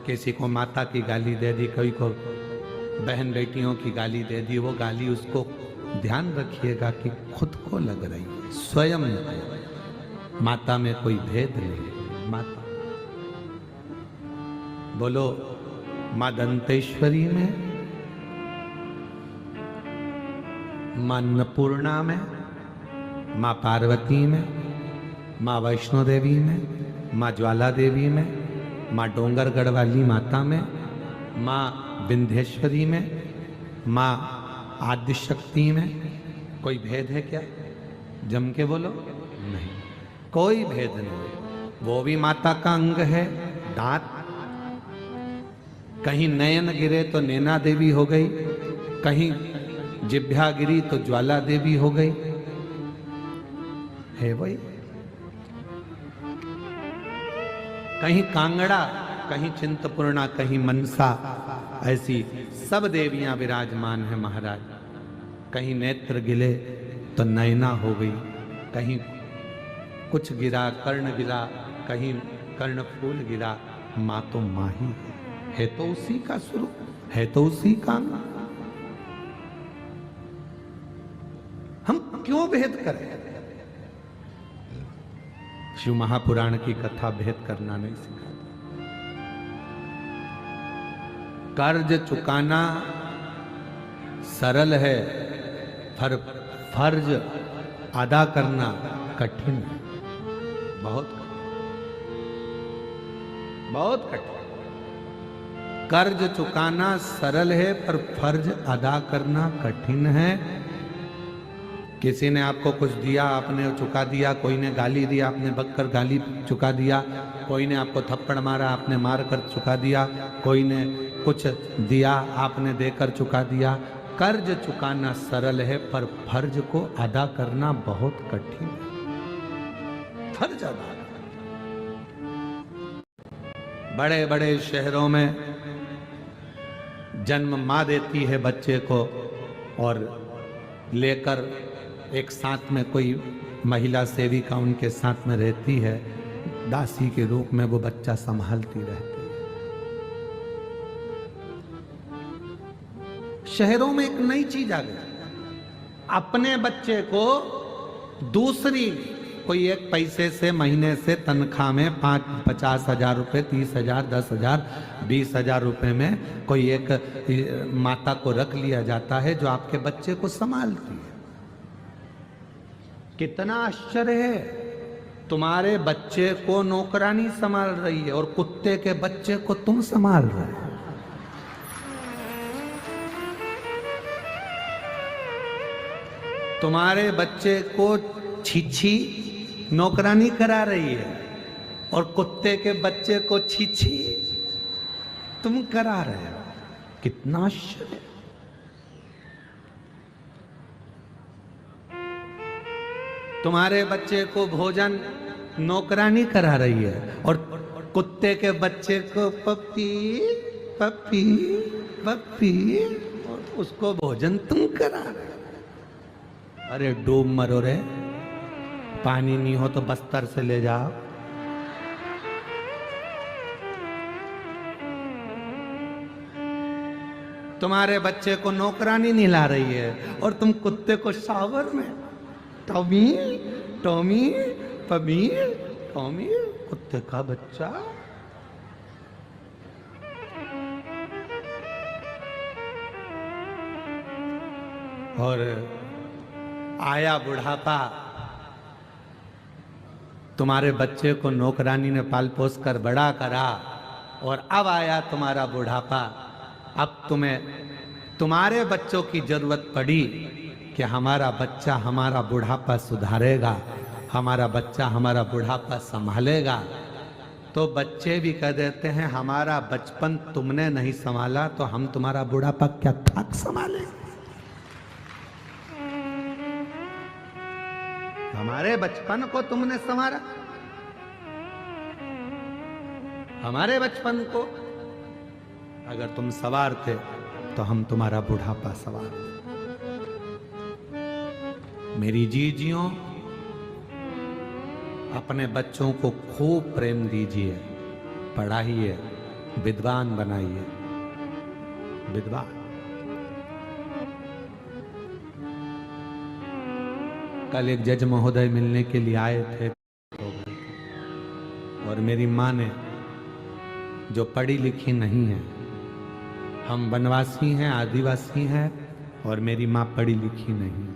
किसी को माता की गाली दे दी, कोई को बहन बेटियों की गाली दे दी, वो गाली उसको ध्यान रखिएगा कि खुद को लग रही है, स्वयं को। माता में कोई भेद नहीं है। माता बोलो, मां दंतेश्वरी में, मां अन्नपूर्णा में, मां पार्वती में, मां वैष्णो देवी में, मां ज्वाला देवी में, मां डोंगरगढ़ वाली माता में, मां विंध्येश्वरी में, मां आदिशक्ति में कोई भेद है क्या? जम के बोलो, नहीं, कोई भेद नहीं। वो भी माता का अंग है। दांत, कहीं नयन गिरे तो नैना देवी हो गई, कहीं जिभ्या गिरी तो ज्वाला देवी हो गई, है वही। कहीं कांगड़ा, कहीं चिंतपूर्णा, कहीं मनसा, ऐसी सब देवियां विराजमान है महाराज। कहीं नेत्र गिले तो नैना हो गई, कहीं कुछ गिरा, कर्ण गिरा, कहीं कर्ण फूल गिरा, मां तो मां ही है तो उसी का स्वरूप, है तो उसी का। हम क्यों भेद करें? शिव महापुराण की कथा भेद करना नहीं सिखाती। कर्ज चुकाना सरल है, पर फर्ज अदा करना कठिन है, बहुत कठिन। कर्ज चुकाना सरल है पर फर्ज अदा करना कठिन है। किसी ने आपको कुछ दिया, आपने चुका दिया, कोई ने गाली दी, आपने बककर गाली चुका दिया, कोई ने आपको थप्पड़ मारा, आपने मार कर चुका दिया, कोई ने कुछ दिया, आपने देकर चुका दिया। कर्ज चुकाना सरल है पर फर्ज को अदा करना बहुत कठिन है। फर्ज अदा, बड़े बड़े शहरों में जन्म मां देती है बच्चे को और लेकर एक साथ में कोई महिला सेविका उनके साथ में रहती है, दासी के रूप में वो बच्चा संभालती रहती है। शहरों में एक नई चीज आ गई, अपने बच्चे को दूसरी कोई एक पैसे से महीने से तनख्वाह में 50 हजार रुपये, 30 हजार, 10 हजार, 20 हजार रुपये में कोई एक माता को रख लिया जाता है जो आपके बच्चे को संभालती है। कितना आश्चर्य है, तुम्हारे बच्चे को नौकरानी संभाल रही है और कुत्ते के बच्चे को तुम संभाल रहे हो। तुम्हारे बच्चे को छीछी नौकरानी करा रही है और कुत्ते के बच्चे को छीछी तुम करा रहे हो। कितना आश्चर्य। तुम्हारे बच्चे को भोजन नौकरानी करा रही है और कुत्ते के बच्चे को पप्पी पप्पी पप्पी, और उसको भोजन तुम करा रहे हो। अरे डूब मरो रे, पानी नहीं हो तो बस्तर से ले जाओ। तुम्हारे बच्चे को नौकरानी नहला रही है और तुम कुत्ते को शावर में टॉमी टॉमी पमी टॉमी, कुत्ते का बच्चा। और आया बुढ़ापा, तुम्हारे बच्चे को नौकरानी ने पाल पोस कर बड़ा करा और अब आया तुम्हारा बुढ़ापा। अब तुम्हें तुम्हारे बच्चों की जरूरत पड़ी कि हमारा बच्चा हमारा बुढ़ापा सुधारेगा, हमारा बच्चा हमारा बुढ़ापा संभालेगा। तो बच्चे भी कह देते हैं हमारा बचपन तुमने नहीं संभाला तो हम तुम्हारा बुढ़ापा क्या खाक संभाले। हमारे बचपन को तुमने संभाला, हमारे बचपन को अगर तुम संवारते तो हम तुम्हारा बुढ़ापा संवारते। मेरी जीजियों, अपने बच्चों को खूब प्रेम दीजिए, पढ़ाइए, विद्वान बनाइए, विद्वान। कल एक जज महोदय मिलने के लिए आए थे और मेरी माँ ने, जो पढ़ी लिखी नहीं है, हम वनवासी हैं, आदिवासी हैं, और मेरी माँ पढ़ी लिखी नहीं,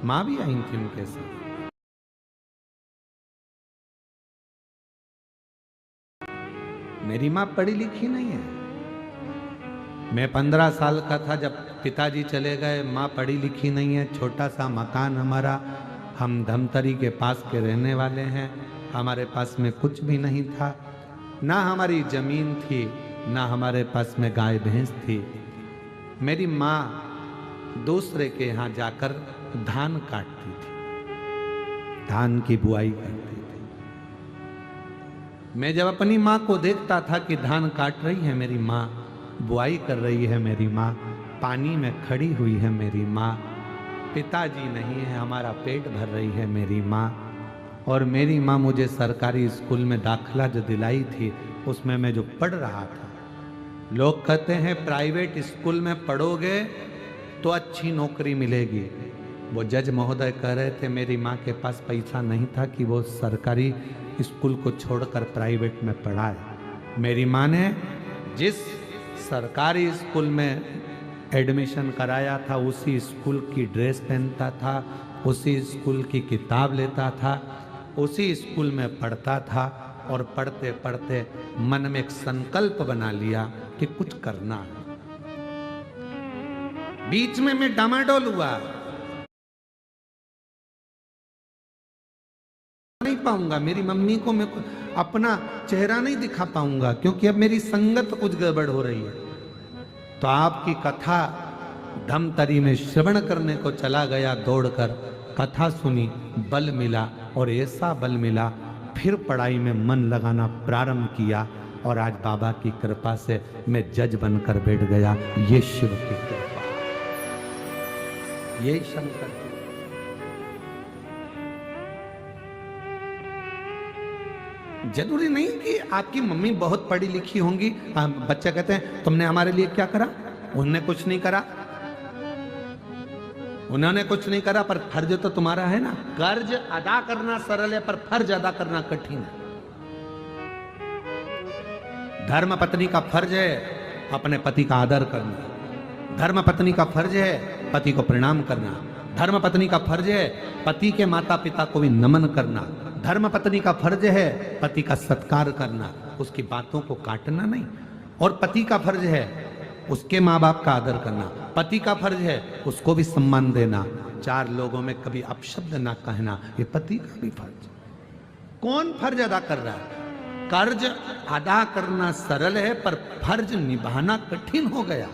माँ भी आई थी उनके साथ। मेरी माँ पढ़ी लिखी नहीं है। मैं 15 साल का था जब पिताजी चले गए, माँ पढ़ी लिखी नहीं है, छोटा सा मकान हमारा, हम धमतरी के पास के रहने वाले हैं, हमारे पास में कुछ भी नहीं था, ना हमारी जमीन थी, ना हमारे पास में गाय भैंस थी। मेरी माँ दूसरे के यहाँ जाकर धान काटती थी, धान की बुआई करती थी। मैं जब अपनी माँ को देखता था कि धान काट रही है मेरी माँ, बुआई कर रही है मेरी माँ, पानी में खड़ी हुई है मेरी माँ, पिताजी नहीं है, हमारा पेट भर रही है मेरी माँ। और मेरी माँ मुझे सरकारी स्कूल में दाखिला जो दिलाई थी, उसमें मैं जो पढ़ रहा था, लोग कहते हैं प्राइवेट स्कूल में पढ़ोगे तो अच्छी नौकरी मिलेगी। वो जज महोदय कह रहे थे मेरी माँ के पास पैसा नहीं था कि वो सरकारी स्कूल को छोड़कर प्राइवेट में पढ़ाए। मेरी माँ ने जिस सरकारी स्कूल में एडमिशन कराया था, उसी स्कूल की ड्रेस पहनता था, उसी स्कूल की किताब लेता था, उसी स्कूल में पढ़ता था, और पढ़ते पढ़ते मन में एक संकल्प बना लिया कि कुछ करना है। बीच में मैं डामाडोल हुआ, नहीं पाऊंगा, मेरी मम्मी को मैं अपना चेहरा नहीं दिखा पाऊंगा, क्योंकि अब मेरी संगत कुछ गड़बड़ हो रही है। तो आपकी कथा धमतरी में श्रवण करने को चला गया, दौड़कर कथा सुनी, बल मिला, और ऐसा बल मिला, फिर पढ़ाई में मन लगाना प्रारंभ किया, और आज बाबा की कृपा से मैं जज बनकर बैठ गया। ये शिव की कृपा, ये शंकर की। जरूरी नहीं कि आपकी मम्मी बहुत पढ़ी लिखी होंगी। बच्चे कहते हैं तुमने हमारे लिए क्या करा, उन्होंने कुछ नहीं करा, उन्होंने कुछ नहीं करा, पर फर्ज तो तुम्हारा है ना। कर्ज अदा करना सरल है, पर फर्ज अदा करना कठिन है। धर्म पत्नी का फर्ज है अपने पति का आदर करना, धर्म पत्नी का फर्ज है पति को प्रणाम करना, धर्म पत्नी का फर्ज है पति के माता पिता को भी नमन करना, धर्म पत्नी का फर्ज है पति का सत्कार करना, उसकी बातों को काटना नहीं। और पति का फर्ज है उसके माँ बाप का आदर करना, पति का फर्ज है उसको भी सम्मान देना, चार लोगों में कभी अपशब्द ना कहना, ये पति का भी फर्ज। कौन फर्ज अदा कर रहा है? कर्ज अदा करना सरल है, पर फर्ज निभाना कठिन हो गया।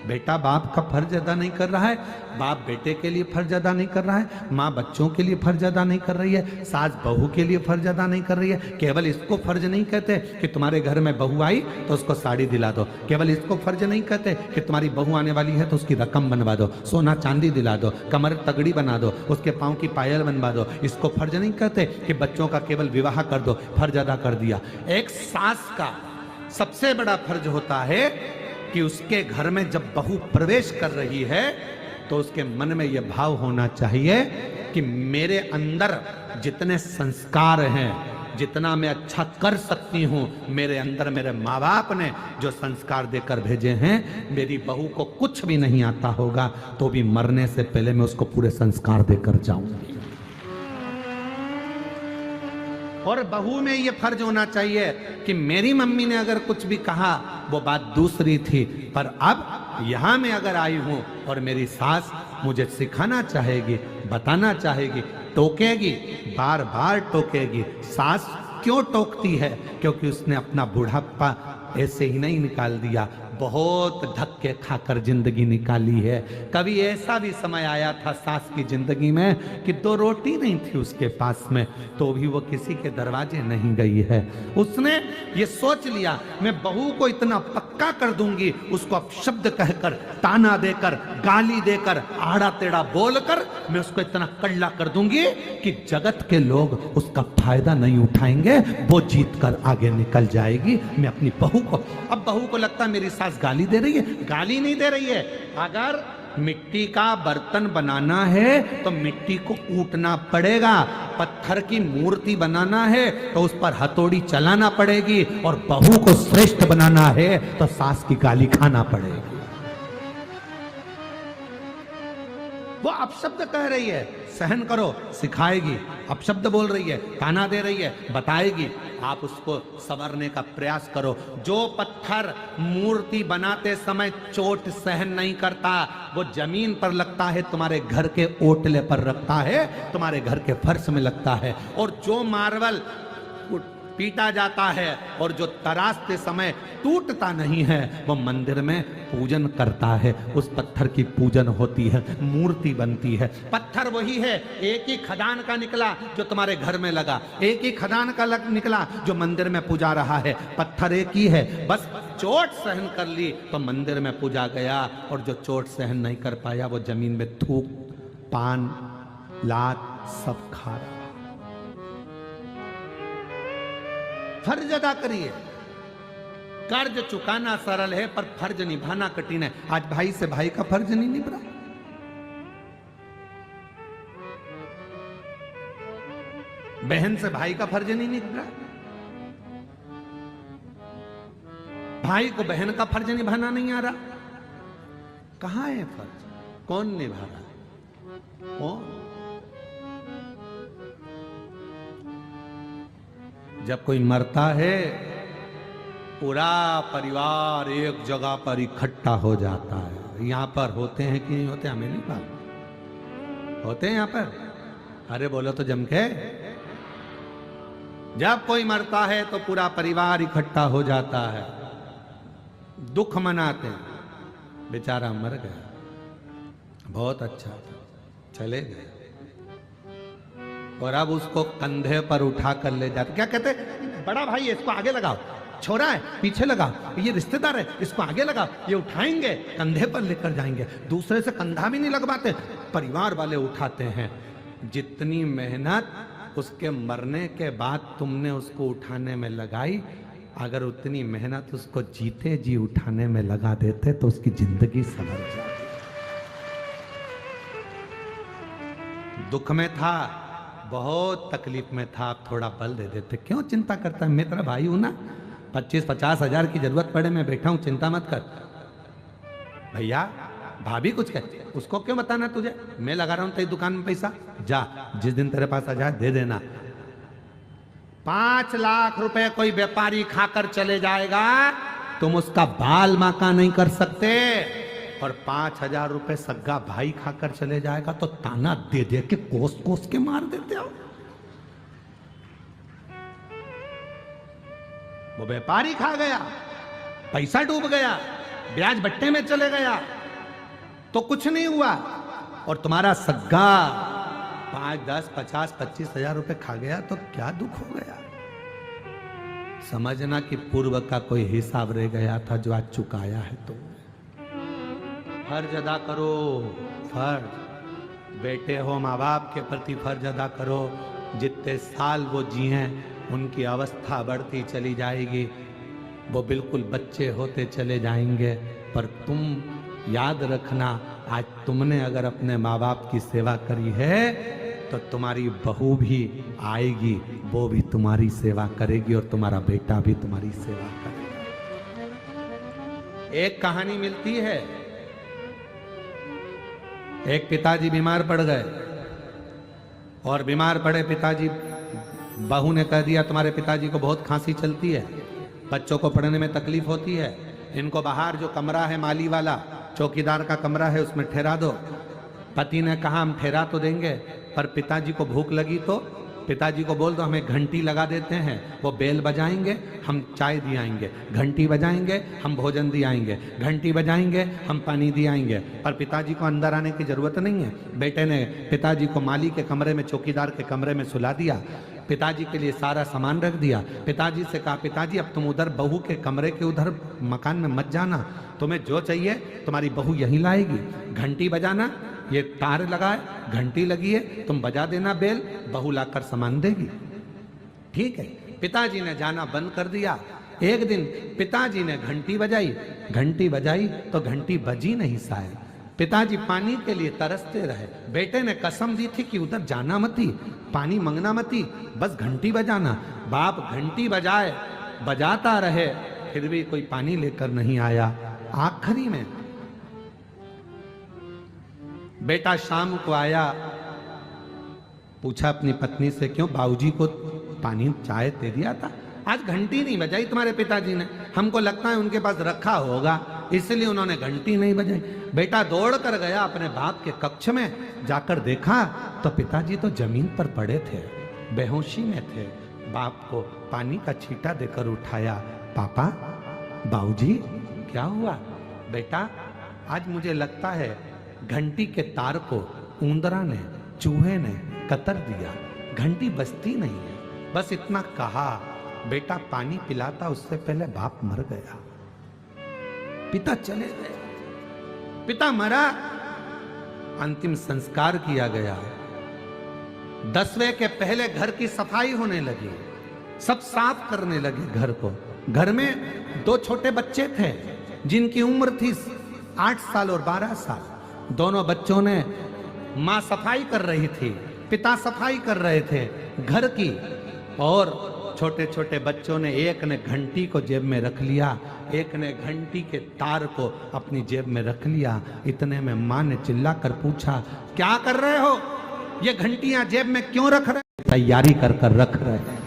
बेटा बाप का फर्ज अदा नहीं कर रहा है, बाप बेटे के लिए फर्ज अदा नहीं कर रहा है, माँ बच्चों के लिए फर्ज अदा नहीं कर रही है, सास बहू के लिए फर्ज अदा नहीं कर रही है। केवल इसको फर्ज नहीं कहते कि तुम्हारे घर में बहू आई तो उसको साड़ी दिला दो, केवल इसको फर्ज नहीं कहते कि तुम्हारी बहू आने वाली है तो उसकी रकम बनवा दो, सोना चांदी दिला दो, कमर तगड़ी बना दो, उसके पाँव की पायल बनवा दो। इसको फर्ज नहीं कहते कि बच्चों का केवल विवाह कर दो, फर्ज अदा कर दिया। एक सास का सबसे बड़ा फर्ज होता है कि उसके घर में जब बहू प्रवेश कर रही है तो उसके मन में यह भाव होना चाहिए कि मेरे अंदर जितने संस्कार हैं, जितना मैं अच्छा कर सकती हूं, मेरे अंदर मेरे माँ बाप ने जो संस्कार देकर भेजे हैं, मेरी बहू को कुछ भी नहीं आता होगा तो भी मरने से पहले मैं उसको पूरे संस्कार देकर जाऊंगी। और बहू में ये फर्ज होना चाहिए कि मेरी मम्मी ने अगर कुछ भी कहा वो बात दूसरी थी, पर अब यहां मैं अगर आई हूं और मेरी सास मुझे सिखाना चाहेगी, बताना चाहेगी, टोकेगी, बार बार टोकेगी। सास क्यों टोकती है? क्योंकि उसने अपना बुढ़ापा ऐसे ही नहीं निकाल दिया, बहुत धक्के खाकर जिंदगी निकाली है। कभी ऐसा भी समय आया था सास की जिंदगी में कि 2 रोटी नहीं थी उसके पास में, तो भी वो किसी के दरवाजे नहीं गई है। उसने ये सोच लिया मैं बहू को इतना पक्का कर दूंगी, उसको अपशब्द कहकर, ताना देकर, गाली देकर, आड़ा टेढ़ा बोलकर मैं उसको इतना कड़ला कर दूंगी कि जगत के लोग उसका फायदा नहीं उठाएंगे, वो जीत कर आगे निकल जाएगी। मैं अपनी बहू को, अब बहू को लगता मेरी सास गाली दे रही है, गाली नहीं दे रही है। अगर मिट्टी का बर्तन बनाना है तो मिट्टी को कूटना पड़ेगा, पत्थर की मूर्ति बनाना है तो उस पर हथौड़ी चलाना पड़ेगी, और बहू को श्रेष्ठ बनाना है तो सास की गाली खाना पड़ेगी। वो अपशब्द कह रही है, सहन करो, सिखाएगी। अपशब्द बोल रही है, ताना दे रही है, बताएगी। आप उसको संवरने का प्रयास करो। जो पत्थर मूर्ति बनाते समय चोट सहन नहीं करता, वो जमीन पर लगता है, तुम्हारे घर के ओटले पर रखता है, तुम्हारे घर के फर्श में लगता है। और जो मार्बल पीटा जाता है और जो तराशते समय टूटता नहीं है, वो मंदिर में पूजन करता है, उस पत्थर की पूजन होती है, मूर्ति बनती है। पत्थर वही है, एक ही खदान का निकला जो तुम्हारे घर में लगा, एक ही खदान का निकला जो मंदिर में पूजा रहा है। पत्थर एक ही है, बस चोट सहन कर ली तो मंदिर में पूजा गया, और जो चोट सहन नहीं कर पाया वो जमीन में थूक, पान, लात सब खा रहा। फर्ज अदा करिए। कर्ज चुकाना सरल है पर फर्ज निभाना कठिन है। आज भाई से भाई का फर्ज नहीं निभ रहा। बहन से भाई का फर्ज नहीं निभ रहा। भाई को बहन का फर्ज निभाना नहीं आ रहा। कहां है फर्ज? कौन निभा रहा? कौन? जब कोई मरता है पूरा परिवार एक जगह पर इकट्ठा हो जाता है। यहां पर होते हैं कि नहीं होते हमें नहीं पता। होते हैं यहां पर? अरे बोलो तो जम के। जब कोई मरता है तो पूरा परिवार इकट्ठा हो जाता है, दुख मनाते हैं। बेचारा मर गया, बहुत अच्छा था, चले गए, और अब उसको कंधे पर उठा कर ले जाते। क्या कहते? बड़ा भाई है, इसको आगे लगाओ, छोरा है पीछे लगाओ, ये रिश्तेदार है इसको आगे लगाओ, ये उठाएंगे, कंधे पर लेकर जाएंगे। दूसरे से कंधा भी नहीं लगवाते, परिवार वाले उठाते हैं। जितनी मेहनत उसके मरने के बाद तुमने उसको उठाने में लगाई, अगर उतनी मेहनत उसको जीते जी उठाने में लगा देते तो उसकी जिंदगी संभल जाती। दुख में था, बहुत तकलीफ में था, आप थोड़ा बल दे देते। क्यों चिंता करता है? मैं तेरा भाई हूं ना, 25-50 हजार की जरूरत पड़े मैं बैठा हूं, चिंता मत कर। भैया भाभी कुछ कहते, उसको क्यों बताना तुझे? मैं लगा रहा हूं तेरी दुकान में पैसा, जा जिस दिन तेरे पास आ जाए दे देना। 5 लाख रुपए कोई व्यापारी खाकर चले जाएगा, तुम उसका बाल माका नहीं कर सकते। और 5,000 रुपए सग्गा भाई खाकर चले जाएगा तो ताना दे दे के कोस कोस के मार देते हो। वो व्यापारी खा गया, पैसा डूब गया, ब्याज बट्टे में चले गया तो कुछ नहीं हुआ, और तुम्हारा सग्गा 5, 10, 50, 25,000 रुपए खा गया तो क्या दुख हो गया। समझना कि पूर्व का कोई हिसाब रह गया था जो आज चुकाया है। तो फर्ज अदा करो, फर्ज। बेटे हो, माँ बाप के प्रति फर्ज अदा करो। जितने साल वो जिए उनकी अवस्था बढ़ती चली जाएगी, वो बिल्कुल बच्चे होते चले जाएंगे। पर तुम याद रखना, आज तुमने अगर अपने माँ बाप की सेवा करी है तो तुम्हारी बहू भी आएगी, वो भी तुम्हारी सेवा करेगी, और तुम्हारा बेटा भी तुम्हारी सेवा करेगा। एक कहानी मिलती है, एक पिताजी बीमार पड़ गए, और बीमार पड़े पिताजी बहू ने कह दिया तुम्हारे पिताजी को बहुत खांसी चलती है, बच्चों को पढ़ने में तकलीफ होती है, इनको बाहर जो कमरा है माली वाला चौकीदार का कमरा है उसमें ठहरा दो। पति ने कहा हम ठहरा तो देंगे, पर पिताजी को भूख लगी तो पिताजी को बोल दो हमें घंटी लगा देते हैं, वो बेल बजाएंगे हम चाय दियाएंगे, घंटी बजाएंगे हम भोजन दियाएंगे, घंटी बजाएंगे हम पानी दियाएंगे। पर पिताजी को अंदर आने की जरूरत नहीं है। बेटे ने पिताजी को माली के कमरे में चौकीदार के कमरे में सुला दिया, पिताजी के लिए सारा सामान रख दिया। पिताजी से कहा पिताजी अब तुम उधर बहू के कमरे के उधर मकान में मत जाना, तुम्हें जो चाहिए तुम्हारी बहू यहीं लाएगी, घंटी बजाना, ये तार लगाए घंटी लगी है तुम बजा देना बेल, बहू लाकर सामान देगी। ठीक है, पिताजी ने जाना बंद कर दिया। एक दिन पिताजी ने घंटी बजाई तो घंटी बजी नहीं शायद। पिताजी पानी के लिए तरसते रहे। बेटे ने कसम दी थी कि उधर जाना मती, पानी मंगना मती, बस घंटी बजाना। बाप घंटी बजाता रहे, फिर भी कोई पानी लेकर नहीं आया। आखिरी में बेटा शाम को आया, पूछा अपनी पत्नी से क्यों बाबूजी को पानी चाय दे दिया था, आज घंटी नहीं बजाई तुम्हारे पिताजी ने, हमको लगता है उनके पास रखा होगा इसलिए उन्होंने घंटी नहीं बजाई। बेटा दौड़ कर गया अपने बाप के कक्ष में, जाकर देखा तो पिताजी तो जमीन पर पड़े थे, बेहोशी में थे। बाप को पानी का छींटा देकर उठाया, पापा बाबूजी क्या हुआ? बेटा आज मुझे लगता है घंटी के तार को ऊंदरा ने चूहे ने कतर दिया, घंटी बजती नहीं है। बस इतना कहा, बेटा पानी पिलाता उससे पहले बाप मर गया। पिता चले गए, पिता मरा, अंतिम संस्कार किया गया। 10वें के पहले घर की सफाई होने लगी, सब साफ करने लगे घर को। घर में 2 छोटे बच्चे थे जिनकी उम्र थी 8 साल और 12 साल। दोनों बच्चों ने, मां सफाई कर रही थी, पिता सफाई कर रहे थे घर की, और छोटे छोटे बच्चों ने, एक ने घंटी को जेब में रख लिया, एक ने घंटी के तार को अपनी जेब में रख लिया। इतने में मां ने चिल्लाकर पूछा, क्या कर रहे हो? ये घंटियां जेब में क्यों रख रहे? तैयारी कर रख रहे हैं,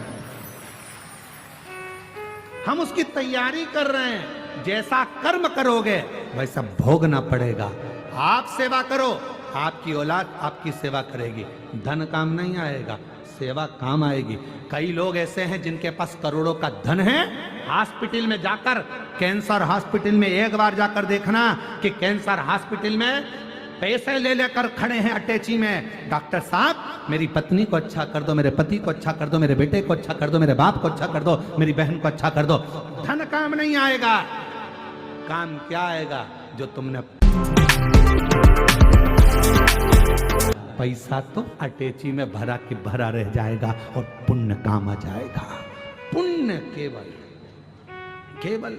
हम उसकी तैयारी कर रहे हैं, जैसा कर्म करोगे वैसा भोगना पड़ेगा। आप सेवा करो, आपकी औलाद आपकी सेवा करेगी। धन काम नहीं आएगा, सेवा काम आएगी। कई लोग ऐसे हैं जिनके पास करोड़ों का धन है, हॉस्पिटल में जाकर, कैंसर हॉस्पिटल में एक बार जाकर देखना कि कैंसर हॉस्पिटल में पैसे ले लेकर खड़े हैं अटैची में, डॉक्टर साहब मेरी पत्नी को अच्छा कर दो, मेरे पति को अच्छा कर दो, मेरे बेटे को अच्छा कर दो, मेरे बाप को अच्छा कर दो, मेरी बहन को अच्छा कर दो। धन काम नहीं आएगा, काम क्या आएगा? जो तुमने पैसा तो अटैची में भरा के भरा रह जाएगा और पुण्य काम आ जाएगा। पुण्य केवल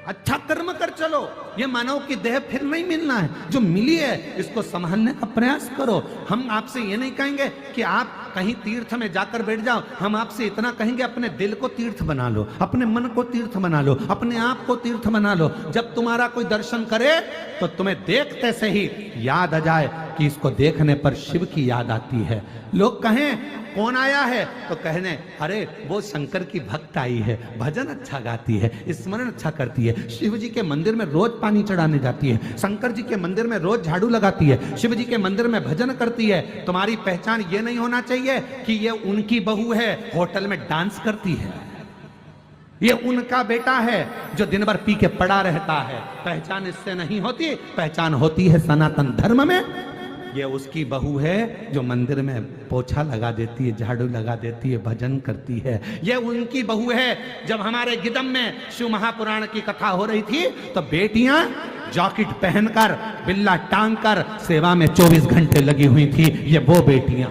अच्छा कर्म कर चलो। ये मानव की देह फिर नहीं मिलना है, जो मिली है इसको संभालने का प्रयास करो। हम आपसे ये नहीं कहेंगे कि आप कहीं तीर्थ में जाकर बैठ जाओ, हम आपसे इतना कहेंगे अपने दिल को तीर्थ बना लो, अपने मन को तीर्थ बना लो, अपने आप को तीर्थ बना लो। जब तुम्हारा कोई दर्शन करे तो तुम्हें देखते से ही याद आ जाए कि इसको देखने पर शिव की याद आती है। लोग कहें कौन आया है तो कहने, अरे वो शंकर की भक्त आई है, भजन अच्छा गाती है, स्मरण अच्छा करती है, शिव जी के मंदिर में रोज पानी चढ़ाने जाती है, शंकर जी के मंदिर में रोज झाड़ू लगाती है, शिव जी के मंदिर में भजन करती है। तुम्हारी पहचान ये नहीं होना चाहिए कि ये उनकी बहू है, होटल में डांस करती है, ये उनका बेटा है जो दिन भर पी के पड़ा रहता है। पहचान इससे नहीं होती, पहचान होती है सनातन धर्म में। ये उसकी बहू है जो मंदिर में पोछा लगा देती है, झाड़ू लगा देती है, भजन करती है। ये उनकी बहू है। जब हमारे गिदम में शिव महापुराण की कथा हो रही थी तो बेटियां जैकेट पहनकर, बिल्ला टांग कर सेवा में 24 घंटे लगी हुई थी। ये वो बेटियां,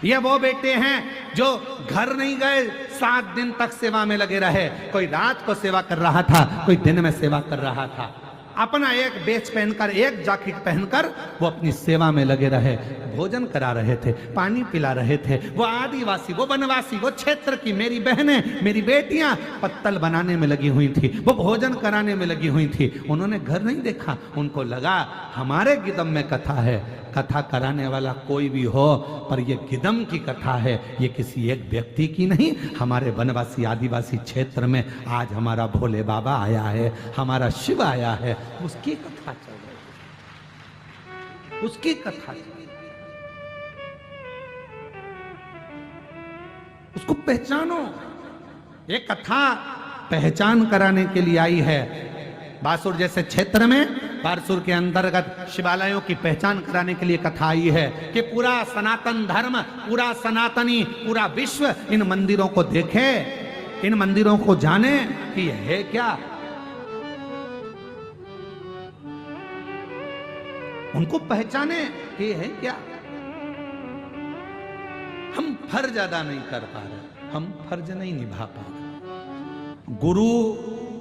ये वो बेटे हैं जो घर नहीं गए, 7 दिन तक सेवा में लगे रहे। कोई रात को सेवा कर रहा था, कोई दिन में सेवा कर रहा था। अपना एक बेच पहनकर, एक जैकेट पहनकर वो अपनी सेवा में लगे रहे। भोजन करा रहे थे, पानी पिला रहे थे। वो आदिवासी, वो वनवासी, वो क्षेत्र की मेरी बहनें, मेरी बेटियां पत्तल बनाने में लगी हुई थी, वो भोजन कराने में लगी हुई थी। उन्होंने घर नहीं देखा, उनको लगा हमारे गिदम में कथा है। कथा कराने वाला कोई भी हो, पर ये गिदम की कथा है, ये किसी एक व्यक्ति की नहीं। हमारे वनवासी आदिवासी क्षेत्र में आज हमारा भोले बाबा आया है, हमारा शिव आया है, उसकी कथा चल रही है, उसकी कथा चल रही है। उसको पहचानो। ये कथा पहचान कराने के लिए आई है। बासुर जैसे क्षेत्र में, बारसूर के अंतर्गत शिवालयों की पहचान कराने के लिए कथा आई है कि पूरा सनातन धर्म, पूरा सनातनी, पूरा विश्व इन मंदिरों को देखे, इन मंदिरों को जाने कि यह है क्या। उनको पहचाने कि यह है क्या। हम फर्ज अदा नहीं कर पा रहे, हम फर्ज नहीं निभा पा रहे। गुरु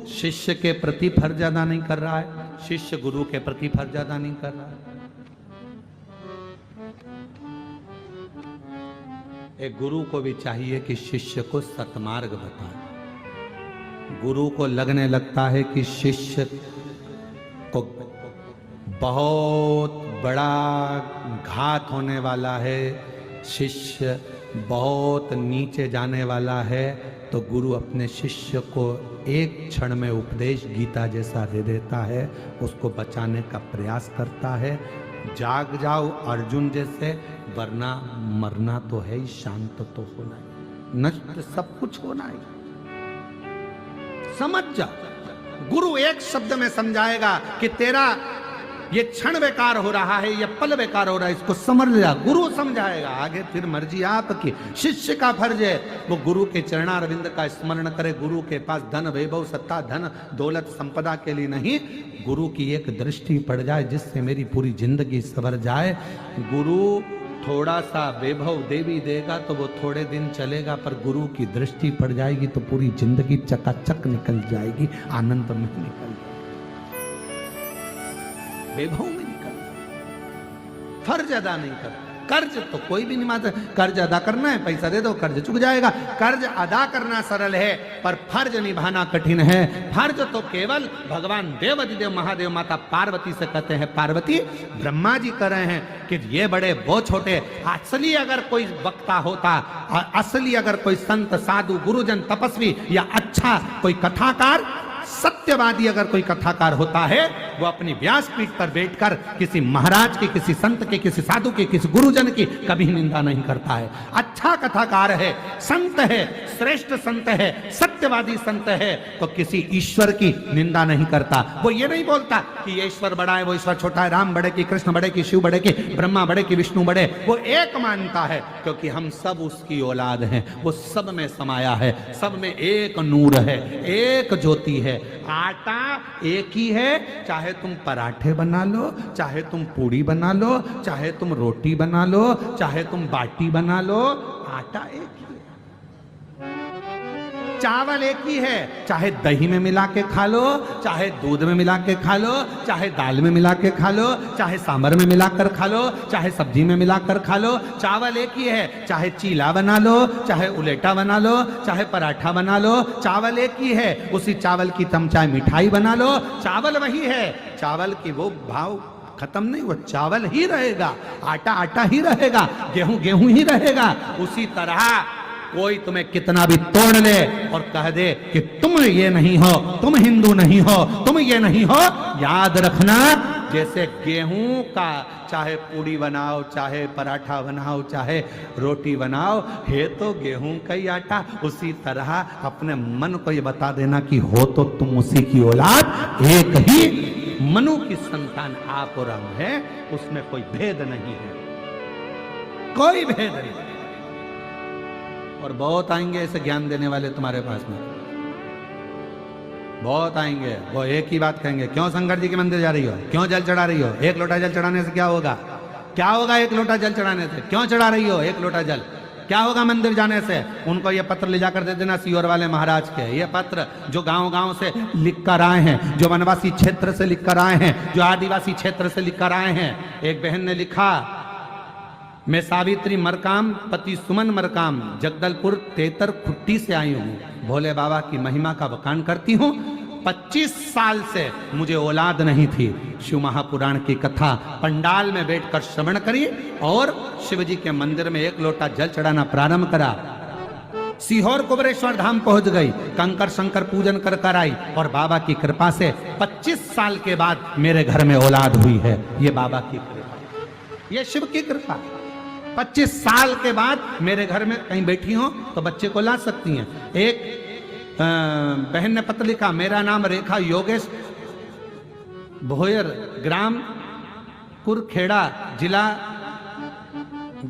शिष्य के प्रति फर्ज अदा नहीं कर रहा है, शिष्य गुरु के प्रति फर्ज अदा नहीं कर रहा है। एक गुरु को भी चाहिए कि शिष्य को सतमार्ग बताए। गुरु को लगने लगता है कि शिष्य को बहुत बड़ा घात होने वाला है, शिष्य बहुत नीचे जाने वाला है, तो गुरु अपने शिष्य को एक क्षण में उपदेश गीता जैसा दे देता है, उसको बचाने का प्रयास करता है। जाग जाओ अर्जुन जैसे, वरना मरना तो है ही, शांत तो होना ही, नष्ट सब कुछ होना ही। समझ जा। गुरु एक शब्द में समझाएगा कि तेरा ये क्षण बेकार हो रहा है, ये पल बेकार हो रहा है, इसको समझ जा। गुरु समझाएगा, आगे फिर मर्जी आपकी। शिष्य का फर्ज है वो गुरु के चरणारविंद का स्मरण करे। गुरु के पास धन वैभव सत्ता धन दौलत संपदा के लिए नहीं, गुरु की एक दृष्टि पड़ जाए जिससे मेरी पूरी जिंदगी सवर जाए। गुरु थोड़ा सा वैभव देवी देगा तो वो थोड़े दिन चलेगा, पर गुरु की दृष्टि पड़ जाएगी तो पूरी जिंदगी चकाचक निकल जाएगी, आनंद में निकल जाएगी, वैभव में निकल। फर्ज अदा नहीं कर, कर्ज तो कोई भी नहीं मानता। कर्ज अदा करना है, पैसा दे दो, कर्ज चुक जाएगा। कर्ज अदा करना सरल है, पर फर्ज निभाना कठिन है। फर्ज तो केवल भगवान देव अधिदेव महादेव माता पार्वती से कहते हैं। पार्वती ब्रह्मा जी कह रहे हैं कि ये बड़े वो छोटे। असली अगर कोई वक्ता होता, असली अगर कोई संत साधु गुरुजन तपस्वी या अच्छा कोई कथाकार सत्यवादी अगर कोई कथाकार होता है, वो अपनी व्यासपीठ पर बैठकर किसी महाराज की, किसी संत के, किसी साधु के, किसी गुरुजन की कभी निंदा नहीं करता है। अच्छा कथाकार है, संत है, श्रेष्ठ संत है, सत्यवादी संत है, तो किसी ईश्वर की निंदा नहीं करता। वो ये नहीं बोलता कि ये ईश्वर बड़ा है, वो ईश्वर छोटा है, राम बड़े की, कृष्ण बड़े की, शिव बड़े की, ब्रह्मा बड़े की, विष्णु बड़े। वो एक मानता है क्योंकि हम सब उसकी औलाद हैं। वो सब में समाया है, सब में एक नूर है, एक ज्योति है। आटा एक ही है, चाहे तुम पराठे बना लो, चाहे तुम पूड़ी बना लो, चाहे तुम रोटी बना लो, चाहे तुम बाटी बना लो, आटा एक ही है। चावल एक ही है, चाहे दही में मिला के खा लो, चाहे दूध में मिला के खा लो, चाहे दाल में मिला के खा लो, चाहे सांभर में मिलाकर खा लो, चाहे सब्जी में मिलाकर खा लो। चावल एक ही है, चाहे चीला बना लो, चाहे उलेटा बना लो, चाहे पराठा बना लो, चावल एक ही है। उसी चावल की तुम चाहे मिठाई बना लो, चावल वही है। चावल की वो भाव खत्म नहीं, वो चावल ही रहेगा, आटा आटा ही रहेगा, गेहूं गेहूं ही रहेगा। उसी तरह कोई तुम्हें कितना भी तोड़ ले और कह दे कि तुम ये नहीं हो, तुम हिंदू नहीं हो, तुम ये नहीं हो, याद रखना जैसे गेहूं का चाहे पूड़ी बनाओ, चाहे पराठा बनाओ, चाहे रोटी बनाओ, है तो गेहूं का ही आटा। उसी तरह अपने मन को ये बता देना कि हो तो तुम उसी की औलाद, एक ही मनु की संतान आप और हम हैं, उसमें कोई भेद नहीं है, कोई भेद नहीं। और बहुत आएंगे ऐसे ज्ञान देने वाले तुम्हारे पास में, बहुत आएंगे। वो एक ही बात कहेंगे, क्यों शंकर जी के मंदिर जा रही हो, क्यों जल चढ़ा रही हो, एक लोटा जल चढ़ाने से क्या होगा, क्या होगा एक लोटा जल चढ़ाने से, क्यों चढ़ा रही हो एक लोटा जल, क्या होगा मंदिर जाने से? उनको ये पत्र ले जाकर दे देना सीहोर वाले महाराज के। ये पत्र जो गांव-गांव से लिख कर आए हैं, जो वनवासी क्षेत्र से लिख कर आए हैं, जो आदिवासी क्षेत्र से लिख कर आए हैं। एक बहन ने लिखा, मैं सावित्री मरकाम पति सुमन मरकाम जगदलपुर तेतर खुट्टी से आई हूँ। भोले बाबा की महिमा का बखान करती हूँ। 25 साल से मुझे औलाद नहीं थी। शिव महापुराण की कथा पंडाल में बैठकर श्रवण करी और शिव जी के मंदिर में 1 लोटा जल चढ़ाना प्रारंभ करा। सीहोर कुबरेश्वर धाम पहुंच गई, कंकर शंकर पूजन कर कर आई और बाबा की कृपा से 25 साल के बाद मेरे घर में औलाद हुई है। ये बाबा की कृपा, ये शिव की कृपा। 25 साल के बाद मेरे घर में कहीं बैठी हो तो बच्चे को ला सकती हैं। एक बहन ने पत्र लिखा, मेरा नाम रेखा योगेश भोयर, ग्राम कुरखेड़ा, जिला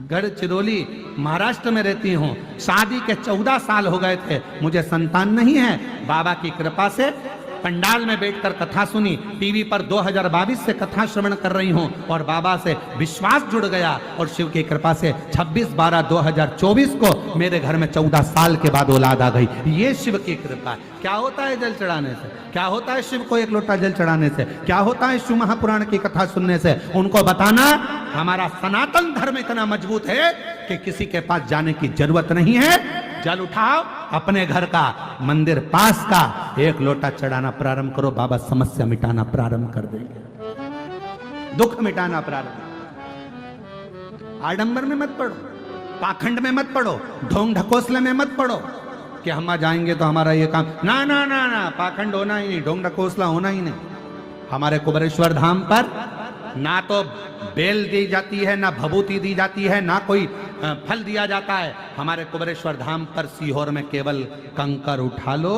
गढ़चिरौली, महाराष्ट्र में रहती हूँ। शादी के 14 साल हो गए थे, मुझे संतान नहीं है। बाबा की कृपा से पंडाल में बैठकर कथा सुनी, टीवी पर 2022 से कथा श्रवण कर रही हूं और बाबा से विश्वास जुड़ गया और शिव की कृपा से 26/12/2024 को मेरे घर में 14 साल के बाद औलाद आ गई। ये शिव की कृपा है। क्या होता है जल चढ़ाने से? क्या होता है शिव को 1 लोटा जल चढ़ाने से? क्या होता है शिव महापुराण की कथा सुनने से? उनको बताना। हमारा सनातन धर्म इतना मजबूत है कि किसी के पास जाने की जरूरत नहीं है। जल उठाओ, अपने घर का, मंदिर पास का 1 लोटा चढ़ाना प्रारंभ करो। बाबा समस्या मिटाना प्रारंभ कर देंगे, दुख मिटाना प्रारंभ। आडंबर में मत पड़ो, पाखंड में मत पड़ो, ढोंग ढकोसले में मत पड़ो कि हम जाएंगे तो हमारा ये काम। ना ना ना ना, पाखंड होना ही नहीं, ढोंग ढकोसला होना ही नहीं। हमारे कुबरेश्वर धाम पर ना तो बेल दी जाती है, ना भभूति दी जाती है, ना कोई फल दिया जाता है। हमारे कुबरेश्वर धाम पर सीहोर में केवल कंकर उठा लो,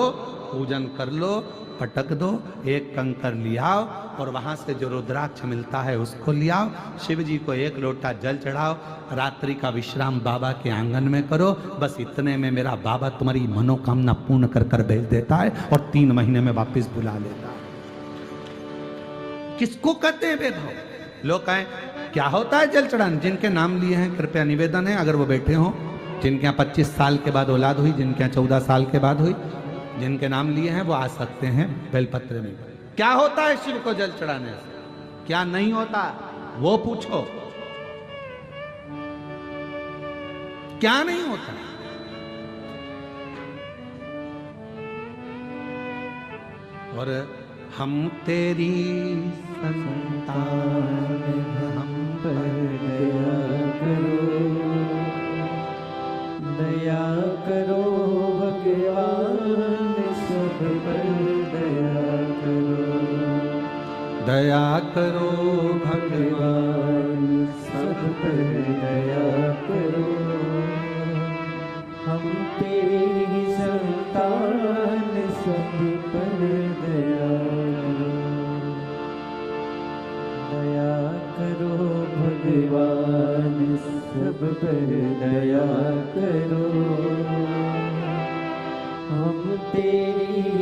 पूजन कर लो, पटक दो, 1 कंकर लियाओ और वहां से जो रुद्राक्ष मिलता है उसको लियाओ। शिव जी को 1 लोटा जल चढ़ाओ, रात्रि का विश्राम बाबा के आंगन में करो। बस इतने में मेरा बाबा तुम्हारी मनोकामना पूर्ण कर कर भेज देता है और 3 महीने में वापस बुला लेता है। किसको कहते हैं भेदभाव? लोग कहें क्या होता है जल चढ़ाने? जिनके नाम लिए हैं कृपया निवेदन है, अगर वो बैठे हों, जिनके यहाँ 25 साल के बाद औलाद हुई, जिनके यहाँ 14 साल के बाद हुई, जिनके नाम लिए हैं वो आ सकते हैं बेलपत्र में। क्या होता है शिव को जल चढ़ाने से? क्या नहीं होता वो पूछो। क्या नहीं होता? और हम तेरी संतान, हम पर दया करो भगवान, सब पर दया करो। दया करो भगवान, सब पर दया करो। हम तेरी संतान, सब पर दया करो। दया करो भगवान, सब पर दया करो। हम तेरी